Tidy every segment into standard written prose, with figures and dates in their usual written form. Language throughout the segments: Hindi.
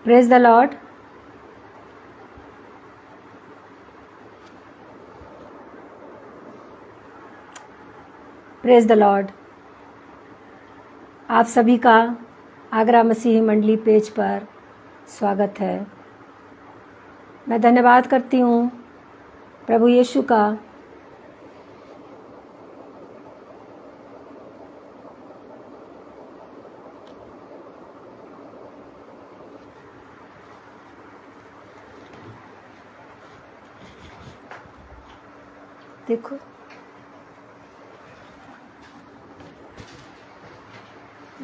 Praise the Lord. Praise the Lord. आप सभी का आगरा मसीही मंडली पेज पर स्वागत है। मैं धन्यवाद करती हूँ प्रभु यीशु का देखो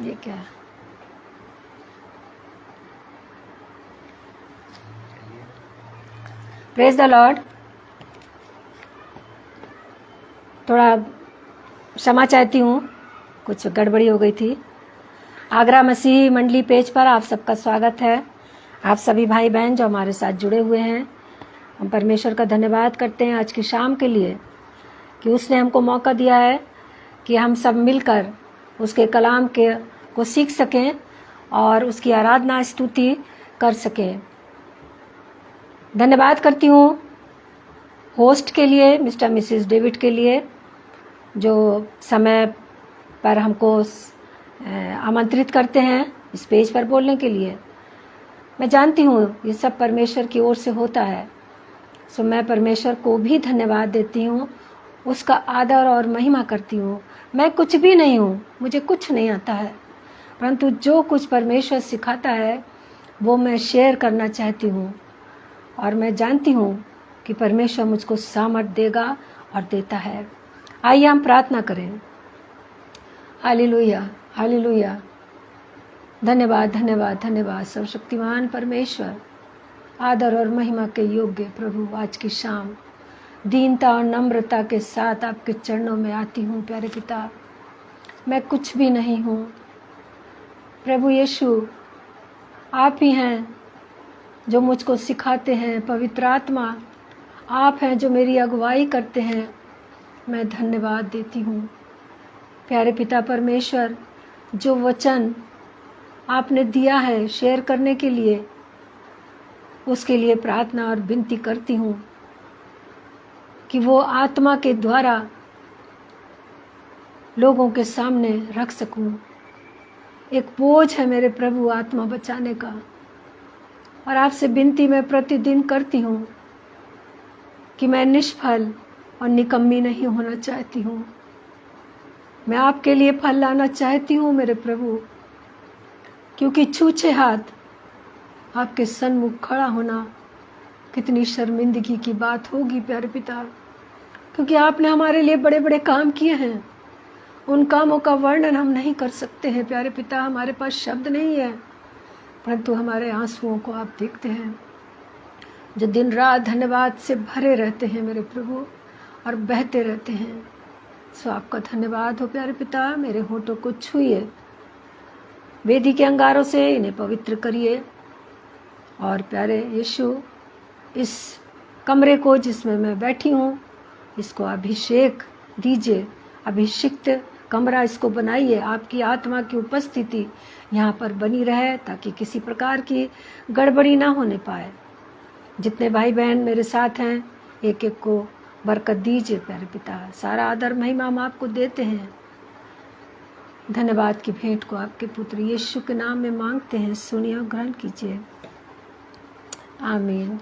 ये क्या है। Praise the Lord. थोड़ा क्षमा चाहती हूँ, कुछ गड़बड़ी हो गई थी। आगरा मसीही मंडली पेज पर आप सबका स्वागत है। आप सभी भाई बहन जो हमारे साथ जुड़े हुए हैं, हम परमेश्वर का धन्यवाद करते हैं आज की शाम के लिए कि उसने हमको मौका दिया है कि हम सब मिलकर उसके कलाम को सीख सकें और उसकी आराधना स्तुति कर सकें। धन्यवाद करती हूँ होस्ट के लिए, मिस्टर मिसेस डेविड के लिए, जो समय पर हमको आमंत्रित करते हैं इस पेज पर बोलने के लिए। मैं जानती हूँ ये सब परमेश्वर की ओर से होता है, सो मैं परमेश्वर को भी धन्यवाद देती हूँ, उसका आदर और महिमा करती हूँ। मैं कुछ भी नहीं हूँ, मुझे कुछ नहीं आता है, परंतु जो कुछ परमेश्वर सिखाता है वो मैं शेयर करना चाहती हूँ और मैं जानती हूँ कि परमेश्वर मुझको सामर्थ देगा और देता है। आइए हम प्रार्थना करें। Hallelujah, hallelujah. धन्यवाद, धन्यवाद, धन्यवाद सर्वशक्तिमान परमेश्वर, आदर और महिमा के योग्य प्रभु, आज की शाम दीनता और नम्रता के साथ आपके चरणों में आती हूँ। प्यारे पिता, मैं कुछ भी नहीं हूँ। प्रभु यीशु, आप ही हैं जो मुझको सिखाते हैं। पवित्र आत्मा, आप हैं जो मेरी अगुवाई करते हैं। मैं धन्यवाद देती हूँ प्यारे पिता परमेश्वर, जो वचन आपने दिया है शेयर करने के लिए, उसके लिए प्रार्थना और विनती करती हूँ कि वो आत्मा के द्वारा लोगों के सामने रख सकूं। एक बोझ है मेरे प्रभु आत्मा बचाने का, और आपसे विनती मैं प्रतिदिन करती हूँ कि मैं निष्फल और निकम्मी नहीं होना चाहती हूँ। मैं आपके लिए फल लाना चाहती हूँ मेरे प्रभु, क्योंकि छूछे हाथ आपके सन्मुख खड़ा होना कितनी शर्मिंदगी की बात होगी प्यारे पिता, क्योंकि आपने हमारे लिए बड़े बड़े काम किए हैं। उन कामों का वर्णन हम नहीं कर सकते हैं प्यारे पिता, हमारे पास शब्द नहीं है, परंतु हमारे आंसुओं को आप देखते हैं, जो दिन रात धन्यवाद से भरे रहते हैं मेरे प्रभु और बहते रहते हैं। सो आपका धन्यवाद हो प्यारे पिता। मेरे होठों को छुइए, वेदी के अंगारों से इन्हें पवित्र करिए, और प्यारे यीशु, इस कमरे को जिसमें मैं बैठी हूँ इसको अभिषेक दीजिए। अभिषिक्त कमरा इसको बनाइए। आपकी आत्मा की उपस्थिति यहाँ पर बनी रहे ताकि किसी प्रकार की गड़बड़ी ना होने पाए। जितने भाई बहन मेरे साथ हैं, एक एक को बरकत दीजिए प्यारे पिता। सारा आदर महिमा हम आपको देते हैं। धन्यवाद की भेंट को आपके पुत्र यीशु के नाम में मांगते हैं, सुनिए और ग्रहण कीजिए। आमीन।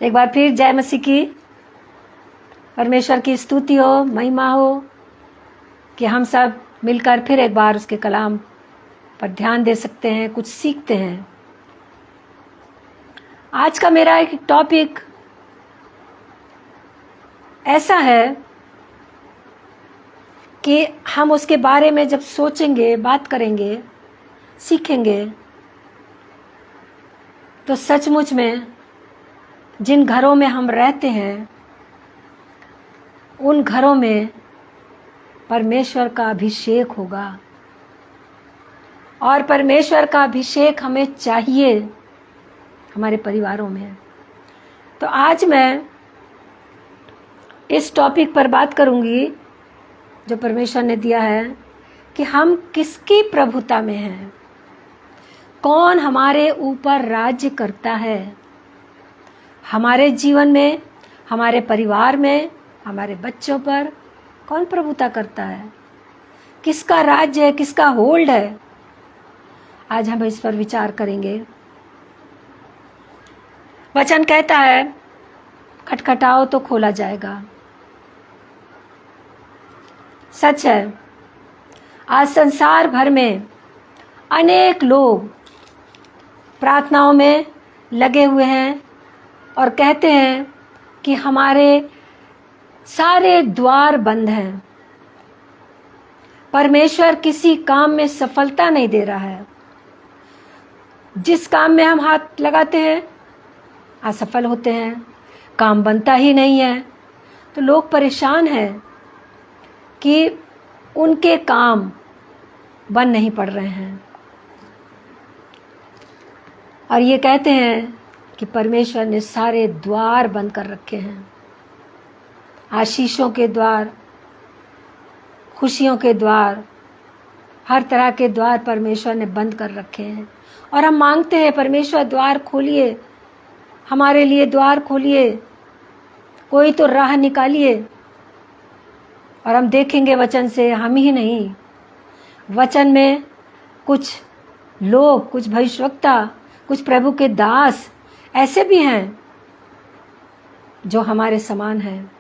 एक बार फिर जय मसीह की। परमेश्वर की स्तुति हो, महिमा हो कि हम सब मिलकर फिर एक बार उसके कलाम पर ध्यान दे सकते हैं, कुछ सीखते हैं। आज का मेरा एक टॉपिक ऐसा है कि हम उसके बारे में जब सोचेंगे, बात करेंगे, सीखेंगे, तो सचमुच में जिन घरों में हम रहते हैं उन घरों में परमेश्वर का अभिषेक होगा, और परमेश्वर का अभिषेक हमें चाहिए हमारे परिवारों में। तो आज मैं इस टॉपिक पर बात करूंगी जो परमेश्वर ने दिया है कि हम किसकी प्रभुता में हैं, कौन हमारे ऊपर राज्य करता है, हमारे जीवन में, हमारे परिवार में, हमारे बच्चों पर कौन प्रभुता करता है, किसका राज्य है, किसका होल्ड है। आज हम इस पर विचार करेंगे। वचन कहता है, खटखटाओ तो खोला जाएगा। सच है, आज संसार भर में अनेक लोग प्रार्थनाओं में लगे हुए हैं और कहते हैं कि हमारे सारे द्वार बंद हैं, परमेश्वर किसी काम में सफलता नहीं दे रहा है, जिस काम में हम हाथ लगाते हैं असफल होते हैं, काम बनता ही नहीं है। तो लोग परेशान हैं कि उनके काम बन नहीं पड़ रहे हैं और ये कहते हैं कि परमेश्वर ने सारे द्वार बंद कर रखे हैं। आशीषों के द्वार, खुशियों के द्वार, हर तरह के द्वार परमेश्वर ने बंद कर रखे हैं और हम मांगते हैं, परमेश्वर द्वार खोलिए, हमारे लिए द्वार खोलिए, कोई तो राह निकालिए। और हम देखेंगे वचन से, हम ही नहीं, वचन में कुछ लोग, कुछ भविष्यवक्ता, कुछ प्रभु के दास ऐसे भी हैं जो हमारे समान हैं।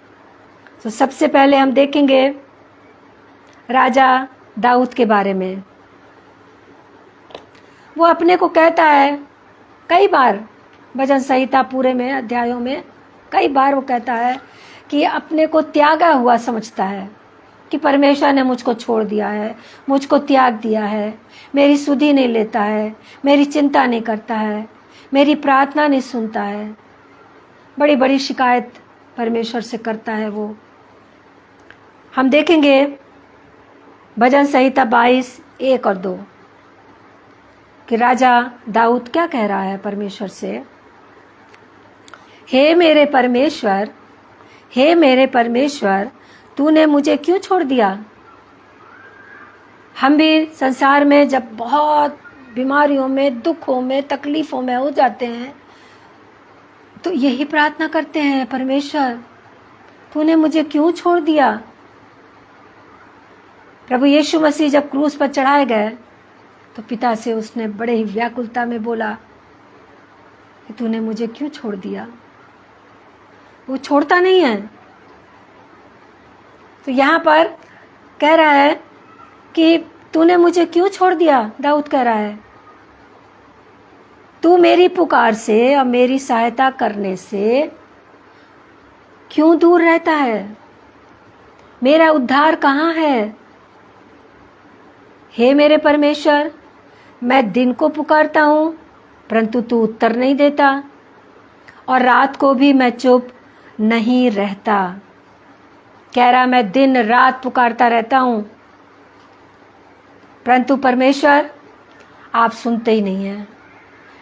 तो सबसे पहले हम देखेंगे राजा दाऊद के बारे में। वो अपने को कहता है, कई बार भजन संहिता पूरे में अध्यायों में कई बार वो कहता है कि अपने को त्यागा हुआ समझता है कि परमेश्वर ने मुझको छोड़ दिया है, मुझको त्याग दिया है, मेरी सुधि नहीं लेता है, मेरी चिंता नहीं करता है, मेरी प्रार्थना नहीं सुनता है। बड़ी बड़ी शिकायत परमेश्वर से करता है वो। हम देखेंगे भजन संहिता 22:1 और 2 कि राजा दाऊद क्या कह रहा है परमेश्वर से। हे मेरे परमेश्वर, हे मेरे परमेश्वर, तूने मुझे क्यों छोड़ दिया। हम भी संसार में जब बहुत बीमारियों में, दुखों में, तकलीफों में हो जाते हैं तो यही प्रार्थना करते हैं, परमेश्वर तूने मुझे क्यों छोड़ दिया। प्रभु यीशु मसीह जब क्रूस पर चढ़ाए गए तो पिता से उसने बड़े ही व्याकुलता में बोला कि तूने मुझे क्यों छोड़ दिया। वो छोड़ता नहीं है। तो यहाँ पर कह रहा है कि तूने मुझे क्यों छोड़ दिया। दाऊद कह रहा है, तू मेरी पुकार से और मेरी सहायता करने से क्यों दूर रहता है। मेरा उद्धार कहाँ है। हे मेरे परमेश्वर, मैं दिन को पुकारता हूँ परंतु तू उत्तर नहीं देता, और रात को भी मैं चुप नहीं रहता। कह रहा, मैं दिन रात पुकारता रहता हूँ परंतु परमेश्वर आप सुनते ही नहीं हैं,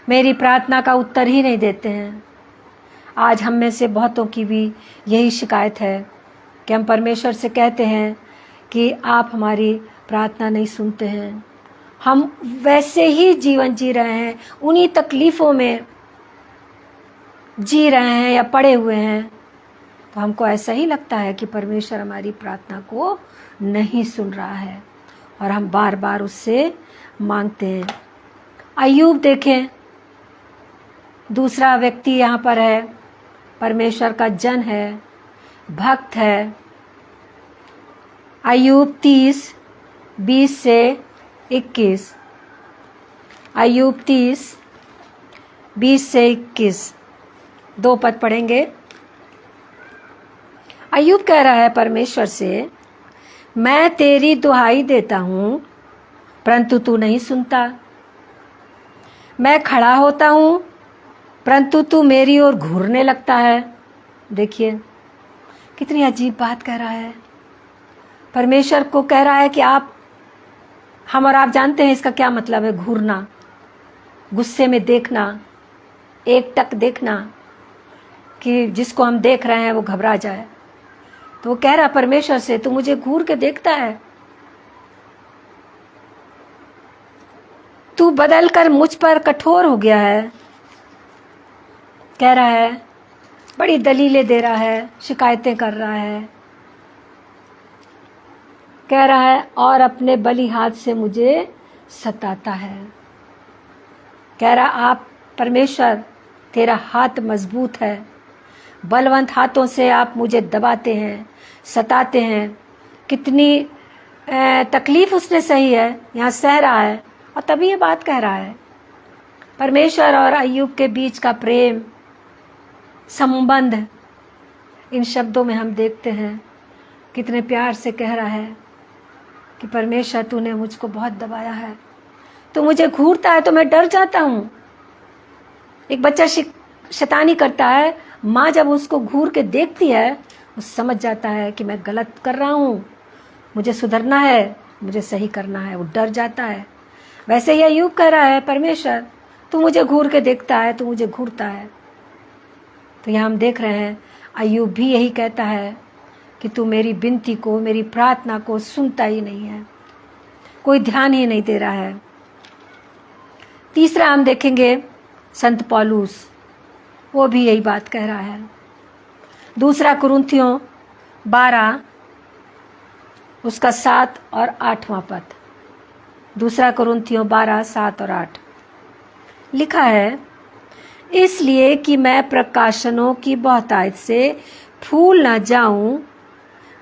मेरी प्रार्थना का उत्तर ही नहीं देते हैं। आज हम में से बहुतों की भी यही शिकायत है कि हम परमेश्वर से कहते हैं कि आप हमारी प्रार्थना नहीं सुनते हैं। हम वैसे ही जीवन जी रहे हैं, उन्हीं तकलीफ़ों में जी रहे हैं या पड़े हुए हैं, तो हमको ऐसा ही लगता है कि परमेश्वर हमारी प्रार्थना को नहीं सुन रहा है और हम बार बार उससे मांगते हैं। अय्यूब देखें, दूसरा व्यक्ति यहाँ पर है, परमेश्वर का जन है, भक्त है। अय्यूब 30:20 से 21। अय्यूब 30:20 से 21 दो पद पढ़ेंगे। अय्यूब कह रहा है परमेश्वर से, मैं तेरी दुहाई देता हूँ परंतु तू नहीं सुनता। मैं खड़ा होता हूँ परंतु तू मेरी ओर घूरने लगता है। देखिए कितनी अजीब बात कह रहा है। परमेश्वर को कह रहा है कि हम और आप जानते हैं इसका क्या मतलब है। घूरना, गुस्से में देखना, एक टक देखना कि जिसको हम देख रहे हैं वो घबरा जाए। तो वो कह रहा परमेश्वर से, तू मुझे घूर के देखता है, तू बदल कर मुझ पर कठोर हो गया है। कह रहा है, बड़ी दलीलें दे रहा है, शिकायतें कर रहा है। कह रहा है, और अपने बली हाथ से मुझे सताता है। कह रहा, आप परमेश्वर, तेरा हाथ मजबूत है, बलवंत हाथों से आप मुझे दबाते हैं, सताते हैं। कितनी तकलीफ उसने सही है, यहाँ सह रहा है, और तभी ये बात कह रहा है। परमेश्वर और अय्यूब के बीच का प्रेम संबंध इन शब्दों में हम देखते हैं। कितने प्यार से कह रहा है कि परमेश्वर, तूने मुझको बहुत दबाया है, तो मुझे घूरता है तो मैं डर जाता हूँ। एक बच्चा शैतानी करता है, माँ जब उसको घूर के देखती है, वो समझ जाता है कि मैं गलत कर रहा हूँ, मुझे सुधरना है, मुझे सही करना है, वो डर जाता है। वैसे ही अय्यूब कह रहा है, परमेश्वर तू मुझे घूर के देखता है, तू मुझे घूरता है। तो यहाँ हम देख रहे हैं अय्यूब भी यही कहता है कि तू मेरी विनती को, मेरी प्रार्थना को सुनता ही नहीं है, कोई ध्यान ही नहीं दे रहा है। तीसरा हम देखेंगे संत पौलुस, वो भी यही बात कह रहा है। दूसरा कुरिन्थियों 12 उसका 7 और 8वां पद। दूसरा कुरिन्थियों 12, 7 और 8 लिखा है, इसलिए कि मैं प्रकाशनों की बहुतायत से फूल न जाऊं,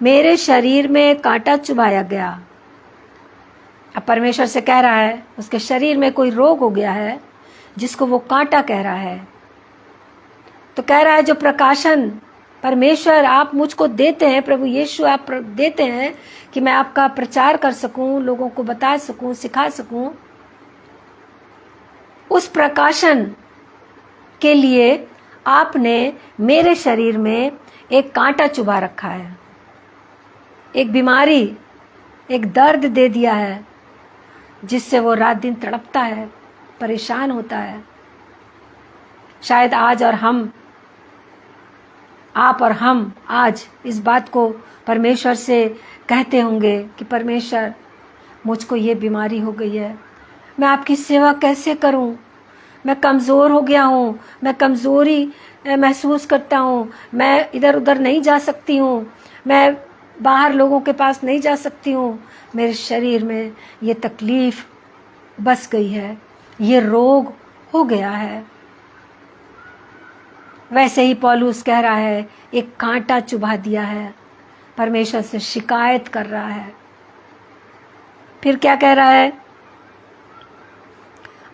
मेरे शरीर में कांटा चुभाया गया। अब परमेश्वर से कह रहा है, उसके शरीर में कोई रोग हो गया है जिसको वो कांटा कह रहा है। तो कह रहा है, जो प्रकाशन परमेश्वर आप मुझको देते हैं, प्रभु यीशु आप देते हैं कि मैं आपका प्रचार कर सकूं, लोगों को बता सकूं, सिखा सकूं, उस प्रकाशन के लिए आपने मेरे शरीर में एक कांटा चुभा रखा है, एक बीमारी, एक दर्द दे दिया है, जिससे वो रात दिन तड़पता है, परेशान होता है। शायद आज और हम, आप और हम आज इस बात को परमेश्वर से कहते होंगे कि परमेश्वर मुझको ये बीमारी हो गई है, मैं आपकी सेवा कैसे करूं, मैं कमज़ोर हो गया हूँ, मैं कमज़ोरी महसूस करता हूँ, मैं इधर उधर नहीं जा सकती हूँ, मैं बाहर लोगों के पास नहीं जा सकती हूँ, मेरे शरीर में ये तकलीफ़ बस गई है, ये रोग हो गया है। वैसे ही पौलुस कह रहा है, एक कांटा चुभा दिया है, परमेश्वर से शिकायत कर रहा है। फिर क्या कह रहा है,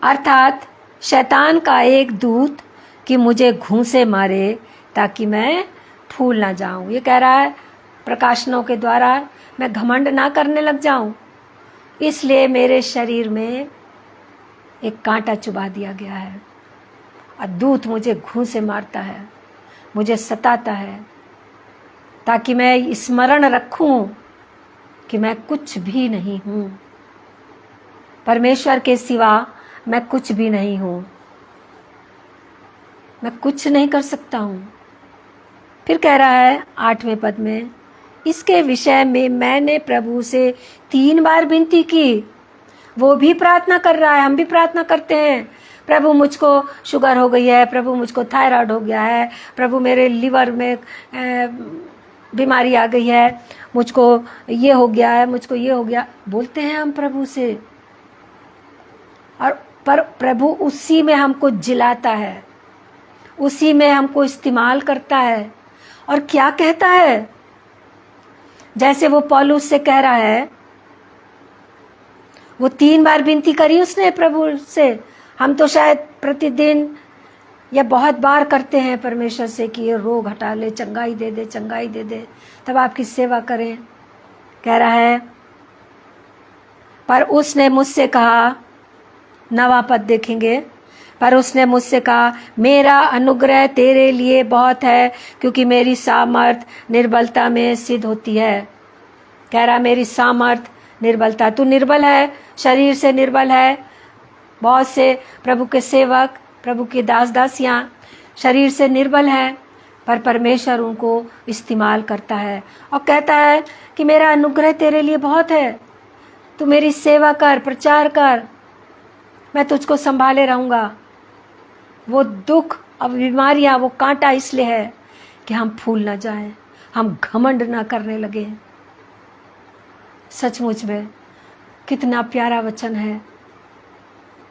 अर्थात शैतान का एक दूत कि मुझे घूंसे मारे ताकि मैं फूल ना जाऊं। ये कह रहा है, प्रकाशनों के द्वारा मैं घमंड ना करने लग जाऊं, इसलिए मेरे शरीर में एक कांटा चुभा दिया गया है और दूत मुझे घूंसे मारता है, मुझे सताता है, ताकि मैं स्मरण रखूं कि मैं कुछ भी नहीं हूं, परमेश्वर के सिवा मैं कुछ भी नहीं हूं, मैं कुछ नहीं कर सकता हूं। फिर कह रहा है 8वें पद में, इसके विषय में मैंने प्रभु से 3 बार विनती की। वो भी प्रार्थना कर रहा है, हम भी प्रार्थना करते हैं, प्रभु मुझको शुगर हो गई है, प्रभु मुझको थायराइड हो गया है, प्रभु मेरे लिवर में बीमारी आ गई है, मुझको ये हो गया है, मुझको ये हो गया, बोलते हैं हम प्रभु से। और पर प्रभु उसी में हमको जिलाता है, उसी में हमको इस्तेमाल करता है। और क्या कहता है, जैसे वो पौलुस से कह रहा है, वो 3 बार विनती करी उसने प्रभु से। हम तो शायद प्रतिदिन या बहुत बार करते हैं परमेश्वर से कि ये रोग हटा ले, चंगाई दे दे, चंगाई दे दे, तब आपकी सेवा करें। कह रहा है, पर उसने मुझसे कहा, 9वां पद देखेंगे, पर उसने मुझसे कहा, मेरा अनुग्रह तेरे लिए बहुत है, क्योंकि मेरी सामर्थ निर्बलता में सिद्ध होती है। कह रहा, मेरी सामर्थ निर्बलता, तू निर्बल है, शरीर से निर्बल है। बहुत से प्रभु के सेवक, प्रभु की दास दासियां शरीर से निर्बल हैं, पर परमेश्वर उनको इस्तेमाल करता है और कहता है कि मेरा अनुग्रह तेरे लिए बहुत है, तू मेरी सेवा कर, प्रचार कर, मैं तुझको संभाले रहूँगा। वो दुख और बीमारियाँ, वो कांटा इसलिए है कि हम फूल ना जाएं, हम घमंड ना करने लगे। सचमुच में कितना प्यारा वचन है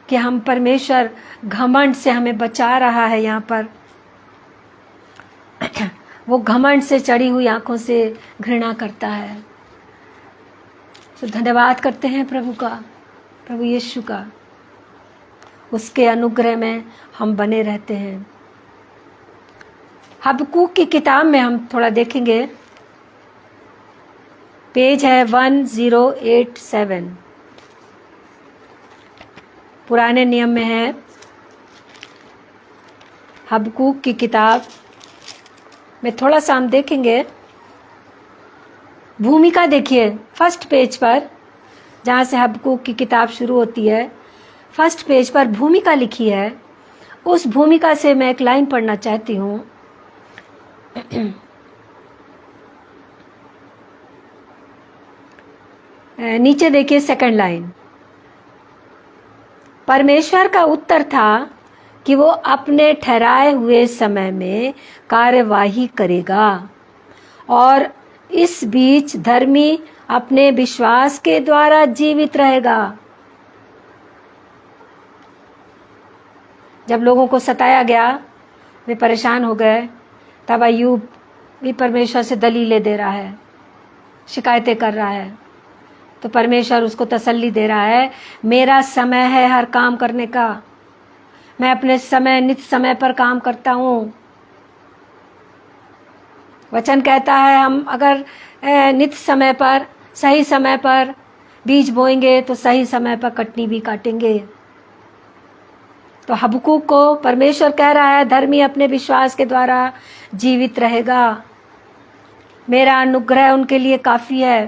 कि हम परमेश्वर घमंड से हमें बचा रहा है। यहाँ पर वो घमंड से चढ़ी हुई आंखों से घृणा करता है। तो धन्यवाद करते हैं प्रभु का, प्रभु यीशु का। उसके अनुग्रह में हम बने रहते हैं। हबक्कूक की किताब में हम थोड़ा देखेंगे, पेज है 1087, पुराने नियम में है। हबक्कूक की किताब में थोड़ा सा हम देखेंगे। भूमिका देखिए, फर्स्ट पेज पर जहाँ से हबक्कूक की किताब शुरू होती है, फर्स्ट पेज पर भूमिका लिखी है। उस भूमिका से मैं एक लाइन पढ़ना चाहती हूँ। नीचे देखिए सेकंड लाइन। परमेश्वर का उत्तर था कि वो अपने ठहराए हुए समय में कार्यवाही करेगा और इस बीच धर्मी अपने विश्वास के द्वारा जीवित रहेगा। जब लोगों को सताया गया, वे परेशान हो गए, तब अय्यूब भी परमेश्वर से दलीलें दे रहा है, शिकायतें कर रहा है। तो परमेश्वर उसको तसल्ली दे रहा है, मेरा समय है हर काम करने का, मैं अपने समय नित समय पर काम करता हूँ। वचन कहता है हम अगर नित समय पर, सही समय पर बीज बोएंगे तो सही समय पर कटनी भी काटेंगे। तो हबक्कूक को परमेश्वर कह रहा है, धर्मी अपने विश्वास के द्वारा जीवित रहेगा, मेरा अनुग्रह उनके लिए काफ़ी है।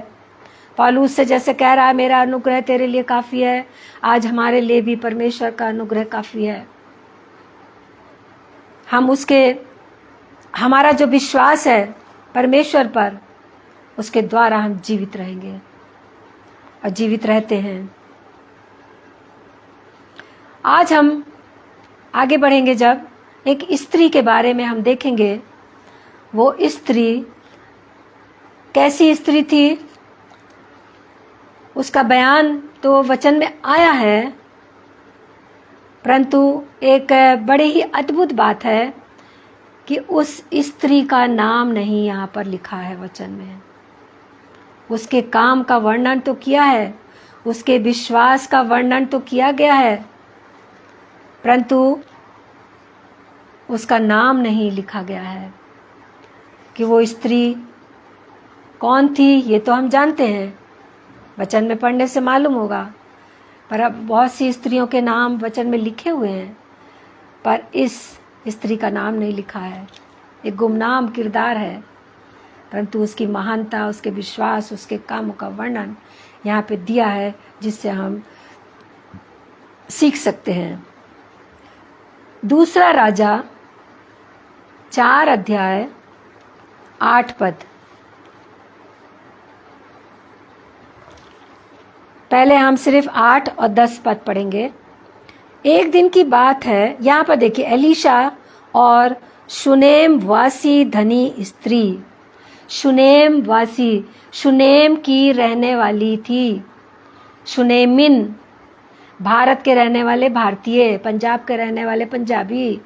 पौलुस से जैसे कह रहा है, मेरा अनुग्रह तेरे लिए काफ़ी है, आज हमारे लिए भी परमेश्वर का अनुग्रह काफ़ी है। हम उसके, हमारा जो विश्वास है परमेश्वर पर, उसके द्वारा हम जीवित रहेंगे और जीवित रहते हैं। आज हम आगे बढ़ेंगे, जब एक स्त्री के बारे में हम देखेंगे। वो स्त्री कैसी स्त्री थी, उसका बयान तो वचन में आया है, परंतु एक बड़ी ही अद्भुत बात है कि उस स्त्री का नाम नहीं यहाँ पर लिखा है वचन में। उसके काम का वर्णन तो किया है, उसके विश्वास का वर्णन तो किया गया है, परंतु उसका नाम नहीं लिखा गया है कि वो स्त्री कौन थी। ये तो हम जानते हैं, वचन में पढ़ने से मालूम होगा, पर अब बहुत सी स्त्रियों के नाम वचन में लिखे हुए हैं, पर इस स्त्री का नाम नहीं लिखा है। एक गुमनाम किरदार है, परंतु उसकी महानता, उसके विश्वास, उसके कामों का वर्णन यहाँ पे दिया है, जिससे हम सीख सकते हैं। दूसरा राजा 4 अध्याय 8 पद। पहले हम सिर्फ 8 और 10 पद पढ़ेंगे। एक दिन की बात है, यहाँ पर देखिए, एलीशा और शुनेम वासी धनी स्त्री, शुनेम वासी, शुनेम की रहने वाली थी, शुनेमिन, भारत के रहने वाले भारतीय, पंजाब के रहने वाले पंजाबी,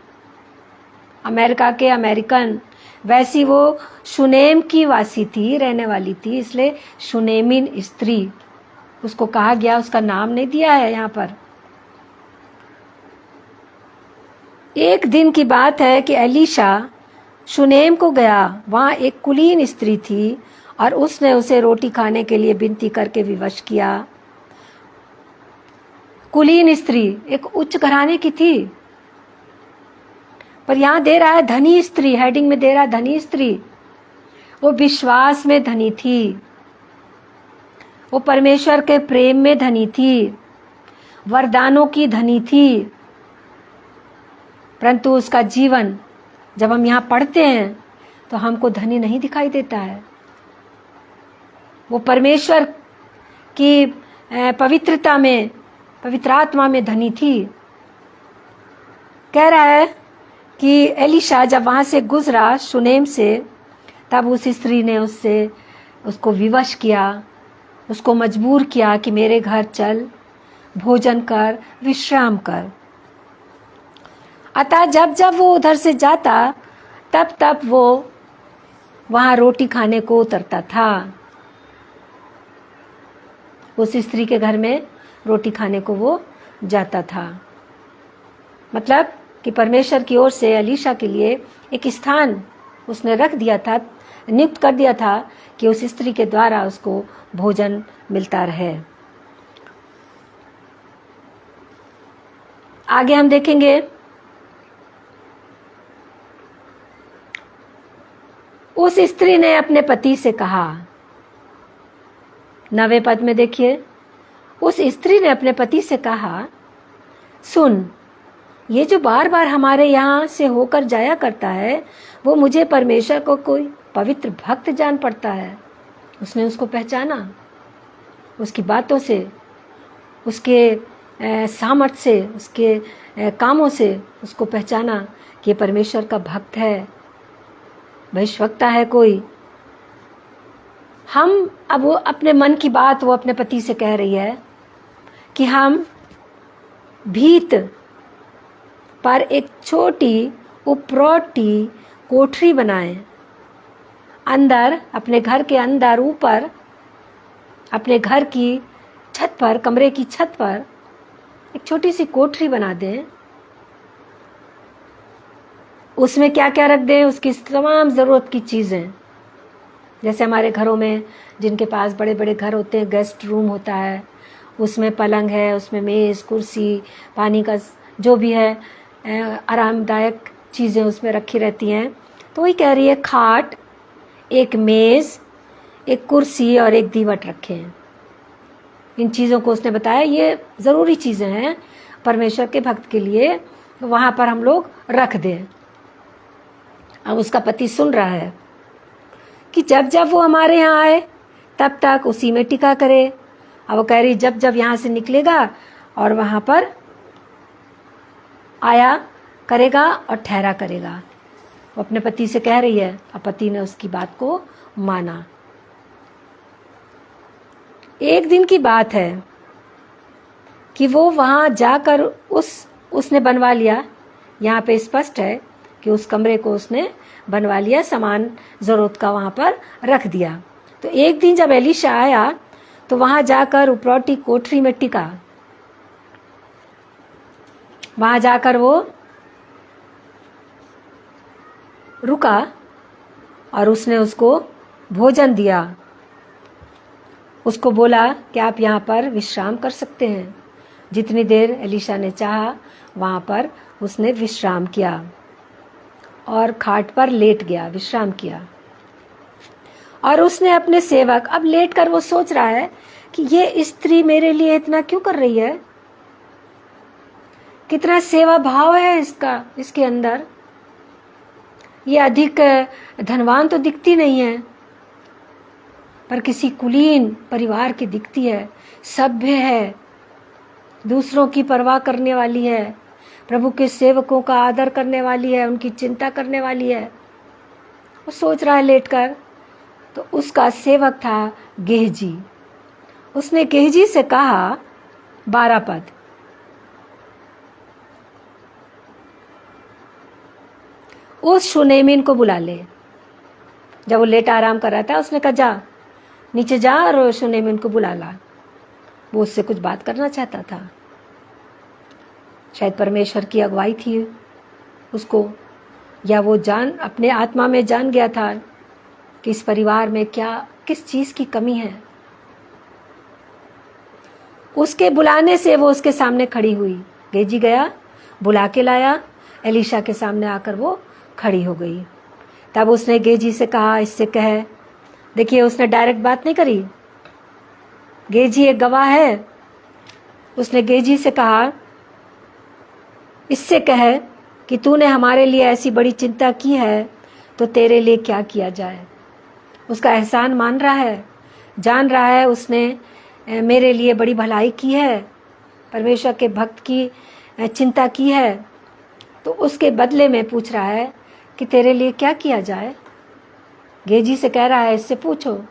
अमेरिका के अमेरिकन, वैसी वो शुनेम की वासी थी, रहने वाली थी, इसलिए शुनेमिन स्त्री उसको कहा गया। उसका नाम नहीं दिया है यहाँ पर। एक दिन की बात है कि एलीशा शुनेम को गया, वहाँ एक कुलीन स्त्री थी और उसने उसे रोटी खाने के लिए विनती करके विवश किया। कुलीन स्त्री एक उच्च घराने की थी, पर यहाँ दे रहा है धनी स्त्री, हेडिंग में दे रहा है धनी स्त्री। वो विश्वास में धनी थी, वो परमेश्वर के प्रेम में धनी थी, वरदानों की धनी थी, परंतु उसका जीवन जब हम यहाँ पढ़ते हैं तो हमको धनी नहीं दिखाई देता है। वो परमेश्वर की पवित्रता में पवित्र आत्मा में धनी थी। कह रहा है कि एलीशा जब वहाँ से गुजरा शुनेम से, तब उस स्त्री ने उसको विवश किया, उसको मजबूर किया कि मेरे घर चल, भोजन कर, विश्राम कर। अतः जब जब वो उधर से जाता तब तब वो वहाँ रोटी खाने को उतरता था। उस स्त्री के घर में रोटी खाने को वो जाता था। मतलब कि परमेश्वर की ओर से एलीशा के लिए एक स्थान उसने रख दिया था, नियुक्त कर दिया था कि उस स्त्री के द्वारा उसको भोजन मिलता रहे। आगे हम देखेंगे, उस स्त्री ने अपने पति से कहा, 9वें पद में देखिए, उस स्त्री ने अपने पति से कहा, सुन, ये जो बार बार हमारे यहाँ से होकर जाया करता है, वो मुझे परमेश्वर को कोई पवित्र भक्त जान पड़ता है। उसने उसको पहचाना, उसकी बातों से, उसके सामर्थ्य से, उसके कामों से उसको पहचाना कि परमेश्वर का भक्त है, भविष्यवक्ता है कोई। हम अब वो अपने मन की बात वो अपने पति से कह रही है कि हम भीत पर एक छोटी उपरौठी कोठरी बनाएं, अंदर अपने घर के अंदर ऊपर अपने घर की छत पर, कमरे की छत पर एक छोटी सी कोठरी बना दें। उसमें क्या क्या रख दें, उसकी तमाम ज़रूरत की चीज़ें, जैसे हमारे घरों में जिनके पास बड़े बड़े घर होते हैं, गेस्ट रूम होता है, उसमें पलंग है, उसमें मेज़, कुर्सी, पानी का जो भी है आरामदायक चीज़ें उसमें रखी रहती हैं। तो वही कह रही है, खाट, एक मेज़, एक कुर्सी और एक दीवट रखें। इन चीज़ों को उसने बताया ये ज़रूरी चीज़ें हैं परमेश्वर के भक्त के लिए, वहाँ पर हम लोग रख दें। अब उसका पति सुन रहा है कि जब जब वो हमारे यहाँ आए तब तक उसी में टिका करे। अब वो कह रही जब जब यहाँ से निकलेगा और वहाँ पर आया करेगा और ठहरा करेगा। वो अपने पति से कह रही है और पति ने उसकी बात को माना। एक दिन की बात है कि वो वहाँ जाकर उसने बनवा लिया। यहाँ पे स्पष्ट है कि उस कमरे को उसने बनवा लिया, सामान ज़रूरत का वहाँ पर रख दिया। तो एक दिन जब एलीशा आया तो वहाँ जाकर उपरौठी कोठरी में टिका। वहाँ जाकर वो रुका और उसने उसको भोजन दिया। उसको बोला कि आप यहाँ पर विश्राम कर सकते हैं। जितनी देर एलीशा ने चाहा वहाँ पर उसने विश्राम किया और खाट पर लेट गया, विश्राम किया। और उसने अपने सेवक, अब लेट कर वो सोच रहा है कि ये स्त्री मेरे लिए इतना क्यों कर रही है, कितना सेवा भाव है इसके अंदर। ये अधिक धनवान तो दिखती नहीं है, पर किसी कुलीन परिवार की दिखती है, सभ्य है, दूसरों की परवाह करने वाली है, प्रभु के सेवकों का आदर करने वाली है, उनकी चिंता करने वाली है। वो सोच रहा है लेटकर। तो उसका सेवक था गेहजी। उसने गेहजी से कहा, 12 पद, उस शुनेमिन को बुला ले। जब वो लेटा आराम कर रहा था उसने कहा जा नीचे जा और शुनेमिन को बुला ला। वो उससे कुछ बात करना चाहता था। शायद परमेश्वर की अगुवाई थी उसको, या वो अपने आत्मा में जान गया था कि इस परिवार में किस चीज़ की कमी है। उसके बुलाने से वो उसके सामने खड़ी हुई। गेहजी गया, बुला के लाया, एलीशा के सामने आकर वो खड़ी हो गई। तब उसने गेहजी से कहा, इससे कह, देखिए उसने डायरेक्ट बात नहीं करी, गेहजी एक गवाह है। उसने गेहजी से कहा, इससे कह कि तूने हमारे लिए ऐसी बड़ी चिंता की है तो तेरे लिए क्या किया जाए। उसका एहसान मान रहा है, जान रहा है उसने मेरे लिए बड़ी भलाई की है, परमेश्वर के भक्त की चिंता की है, तो उसके बदले में पूछ रहा है कि तेरे लिए क्या किया जाए। गेहजी से कह रहा है, इससे पूछो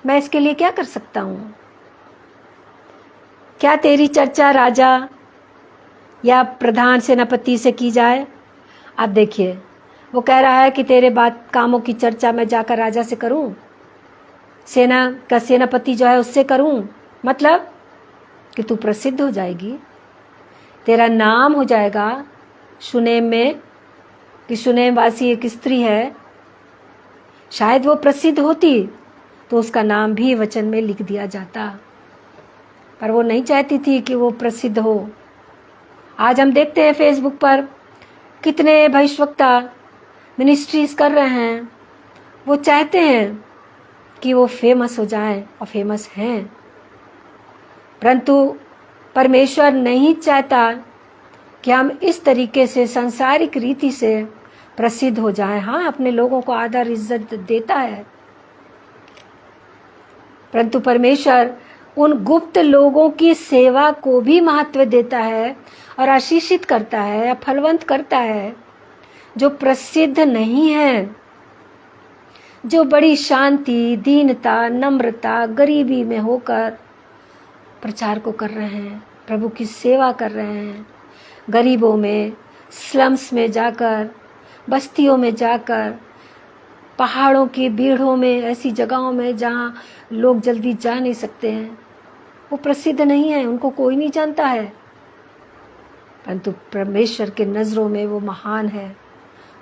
मैं इसके लिए क्या कर सकता हूँ। क्या तेरी चर्चा राजा या प्रधान सेनापति से की जाए। आप देखिए, वो कह रहा है कि तेरे बात कामों की चर्चा मैं जाकर राजा से करूं, सेना का सेनापति जो है उससे करूं, मतलब कि तू प्रसिद्ध हो जाएगी, तेरा नाम हो जाएगा शुनेम में कि शुनेम वासी एक स्त्री है। शायद वो प्रसिद्ध होती तो उसका नाम भी वचन में लिख दिया जाता, पर वो नहीं चाहती थी कि वो प्रसिद्ध हो। आज हम देखते हैं फेसबुक पर कितने भविष्यवक्ता मिनिस्ट्रीज कर रहे हैं, वो चाहते हैं कि वो फेमस हो जाएं और फेमस हैं, परंतु परमेश्वर नहीं चाहता कि हम इस तरीके से सांसारिक रीति से प्रसिद्ध हो जाएं। हाँ, अपने लोगों को आदर इज्जत देता है, परंतु परमेश्वर उन गुप्त लोगों की सेवा को भी महत्व देता है और आशीषित करता है या फलवंत करता है, जो प्रसिद्ध नहीं है, जो बड़ी शांति, दीनता, नम्रता, गरीबी में होकर प्रचार को कर रहे हैं, प्रभु की सेवा कर रहे हैं, गरीबों में, स्लम्स में जाकर, बस्तियों में जाकर, पहाड़ों की भीड़ों में, ऐसी जगहों में जहाँ लोग जल्दी जा नहीं सकते हैं। वो प्रसिद्ध नहीं है, उनको कोई नहीं जानता है, परंतु परमेश्वर के नज़रों में वो महान है।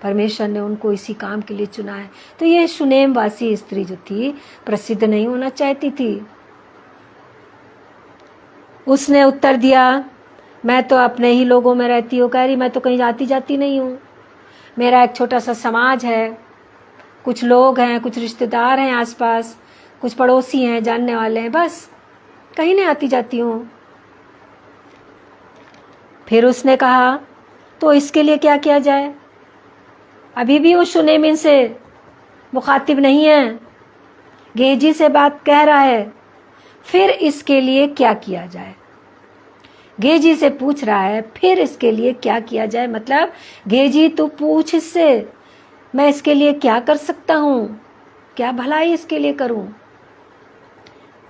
परमेश्वर ने उनको इसी काम के लिए चुना है। तो ये शुनेम वासी स्त्री जो थी, प्रसिद्ध नहीं होना चाहती थी। उसने उत्तर दिया, मैं तो अपने ही लोगों में रहती हूँ। कह रही, मैं तो कहीं आती जाती नहीं हूँ, मेरा एक छोटा सा समाज है, कुछ लोग हैं, कुछ रिश्तेदार हैं आसपास, कुछ पड़ोसी हैं, जानने वाले हैं, बस कहीं नहीं आती जाती हूँ। फिर उसने कहा, तो इसके लिए क्या किया जाए। अभी भी वो शुनेम इनसे मुखातिब नहीं है, गेहजी से बात कह रहा है, फिर इसके लिए क्या किया जाए। गेहजी से पूछ रहा है, फिर इसके लिए क्या किया जाए, मतलब गेहजी तू पूछ इससे, मैं इसके लिए क्या कर सकता हूँ, क्या भलाई इसके लिए करूँ।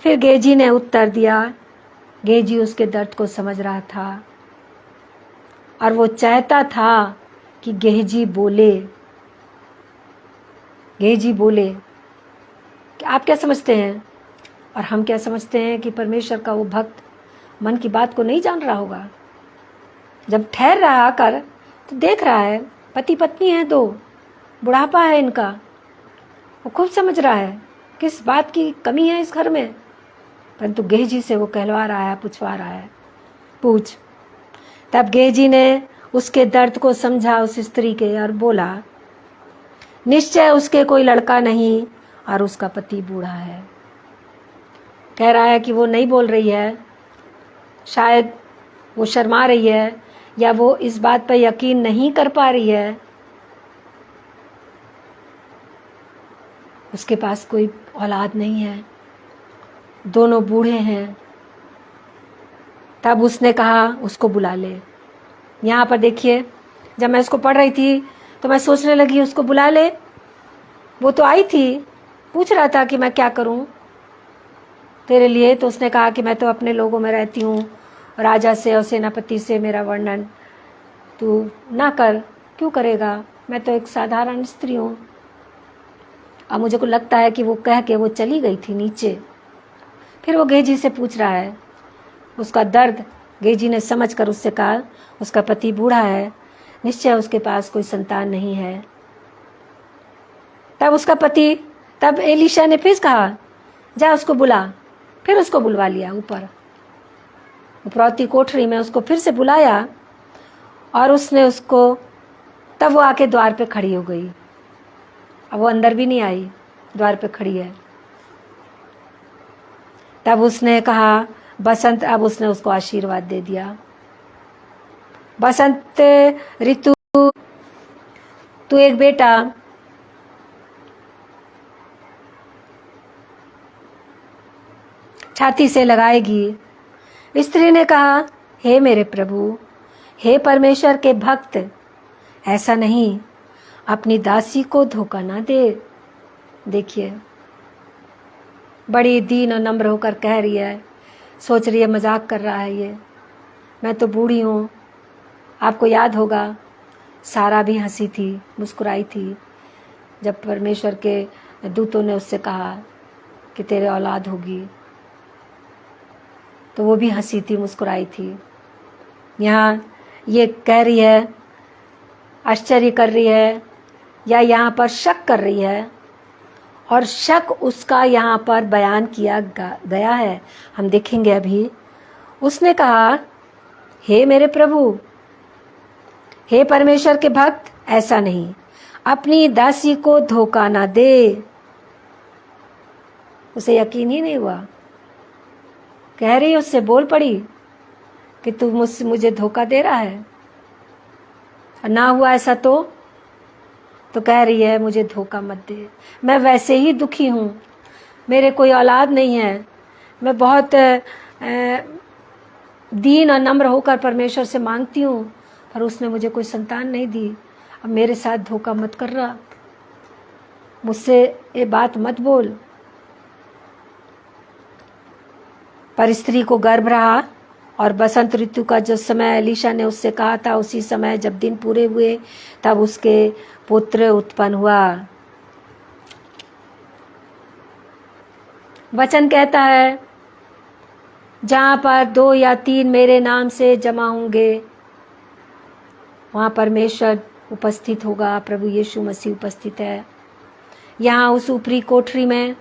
फिर गेहजी ने उत्तर दिया। गेहजी उसके दर्द को समझ रहा था और वो चाहता था कि गेहजी बोले। गेहजी बोले कि आप क्या समझते हैं और हम क्या समझते हैं कि परमेश्वर का वो भक्त मन की बात को नहीं जान रहा होगा। जब ठहर रहा आकर तो देख रहा है पति पत्नी है, दो, बुढ़ापा है इनका, वो खूब समझ रहा है किस बात की कमी है इस घर में, परंतु गेहजी से वो कहलवा रहा है, पूछवा रहा है, पूछ। तब गेहजी ने उसके दर्द को समझा उस स्त्री के और बोला, निश्चय उसके कोई लड़का नहीं और उसका पति बूढ़ा है। कह रहा है कि वो नहीं बोल रही है, शायद वो शर्मा रही है या वो इस बात पर यकीन नहीं कर पा रही है, उसके पास कोई औलाद नहीं है, दोनों बूढ़े हैं। तब उसने कहा, उसको बुला ले। यहाँ पर देखिए, जब मैं इसको पढ़ रही थी तो मैं सोचने लगी उसको बुला ले। वो तो आई थी, पूछ रहा था कि मैं क्या करूं तेरे लिए, तो उसने कहा कि मैं तो अपने लोगों में रहती हूँ, राजा से और सेनापति से मेरा वर्णन तू ना कर, क्यों करेगा, मैं तो एक साधारण स्त्री हूँ। अब मुझे को लगता है कि वो कह के वो चली गई थी नीचे। फिर वो गेहजी से पूछ रहा है उसका दर्द। गेहजी ने समझ कर उससे कहा, उसका पति बूढ़ा है, निश्चय उसके पास कोई संतान नहीं है। तब एलीशा ने फिर कहा, जा उसको बुला। फिर उसको बुलवा लिया ऊपर उपरौती कोठरी में, उसको फिर से बुलाया और उसने उसको, तब वो आके द्वार पे खड़ी हो गई। अब वो अंदर भी नहीं आई, द्वार पे खड़ी है। तब उसने कहा, बसंत, अब उसने उसको आशीर्वाद दे दिया, बसंत ऋतु तू एक बेटा छाती से लगाएगी। स्त्री ने कहा, हे मेरे प्रभु, हे परमेश्वर के भक्त, ऐसा नहीं, अपनी दासी को धोखा ना दे। देखिए, बड़ी दीन और नम्र होकर कह रही है, सोच रही है मजाक कर रहा है ये, मैं तो बूढ़ी हूँ। आपको याद होगा सारा भी हंसी थी, मुस्कुराई थी जब परमेश्वर के दूतों ने उससे कहा कि तेरे औलाद होगी, तो वो भी हंसी थी, मुस्कुराई थी। यहाँ ये कह रही है, आश्चर्य कर रही है या यहाँ पर शक कर रही है, और शक उसका यहाँ पर बयान किया गया है। हम देखेंगे अभी। उसने कहा, हे मेरे प्रभु, हे परमेश्वर के भक्त, ऐसा नहीं, अपनी दासी को धोखा ना दे। उसे यकीन ही नहीं हुआ। कह रही, उससे बोल पड़ी कि तू मुझे धोखा दे रहा है, और ना हुआ ऐसा तो कह रही है मुझे धोखा मत दे, मैं वैसे ही दुखी हूँ, मेरे कोई औलाद नहीं है, मैं बहुत दीन और नम्र होकर परमेश्वर से मांगती हूँ, पर उसने मुझे कोई संतान नहीं दी। अब मेरे साथ धोखा मत कर रहा, मुझसे ये बात मत बोल। पर स्त्री को गर्भ रहा, और बसंत ऋतु का जो समय एलीशा ने उससे कहा था, उसी समय जब दिन पूरे हुए तब उसके पुत्र उत्पन्न हुआ। वचन कहता है, जहाँ पर 2 या 3 मेरे नाम से जमा होंगे, वहाँ परमेश्वर उपस्थित होगा, प्रभु यीशु मसीह उपस्थित है। यहाँ उस ऊपरी कोठरी में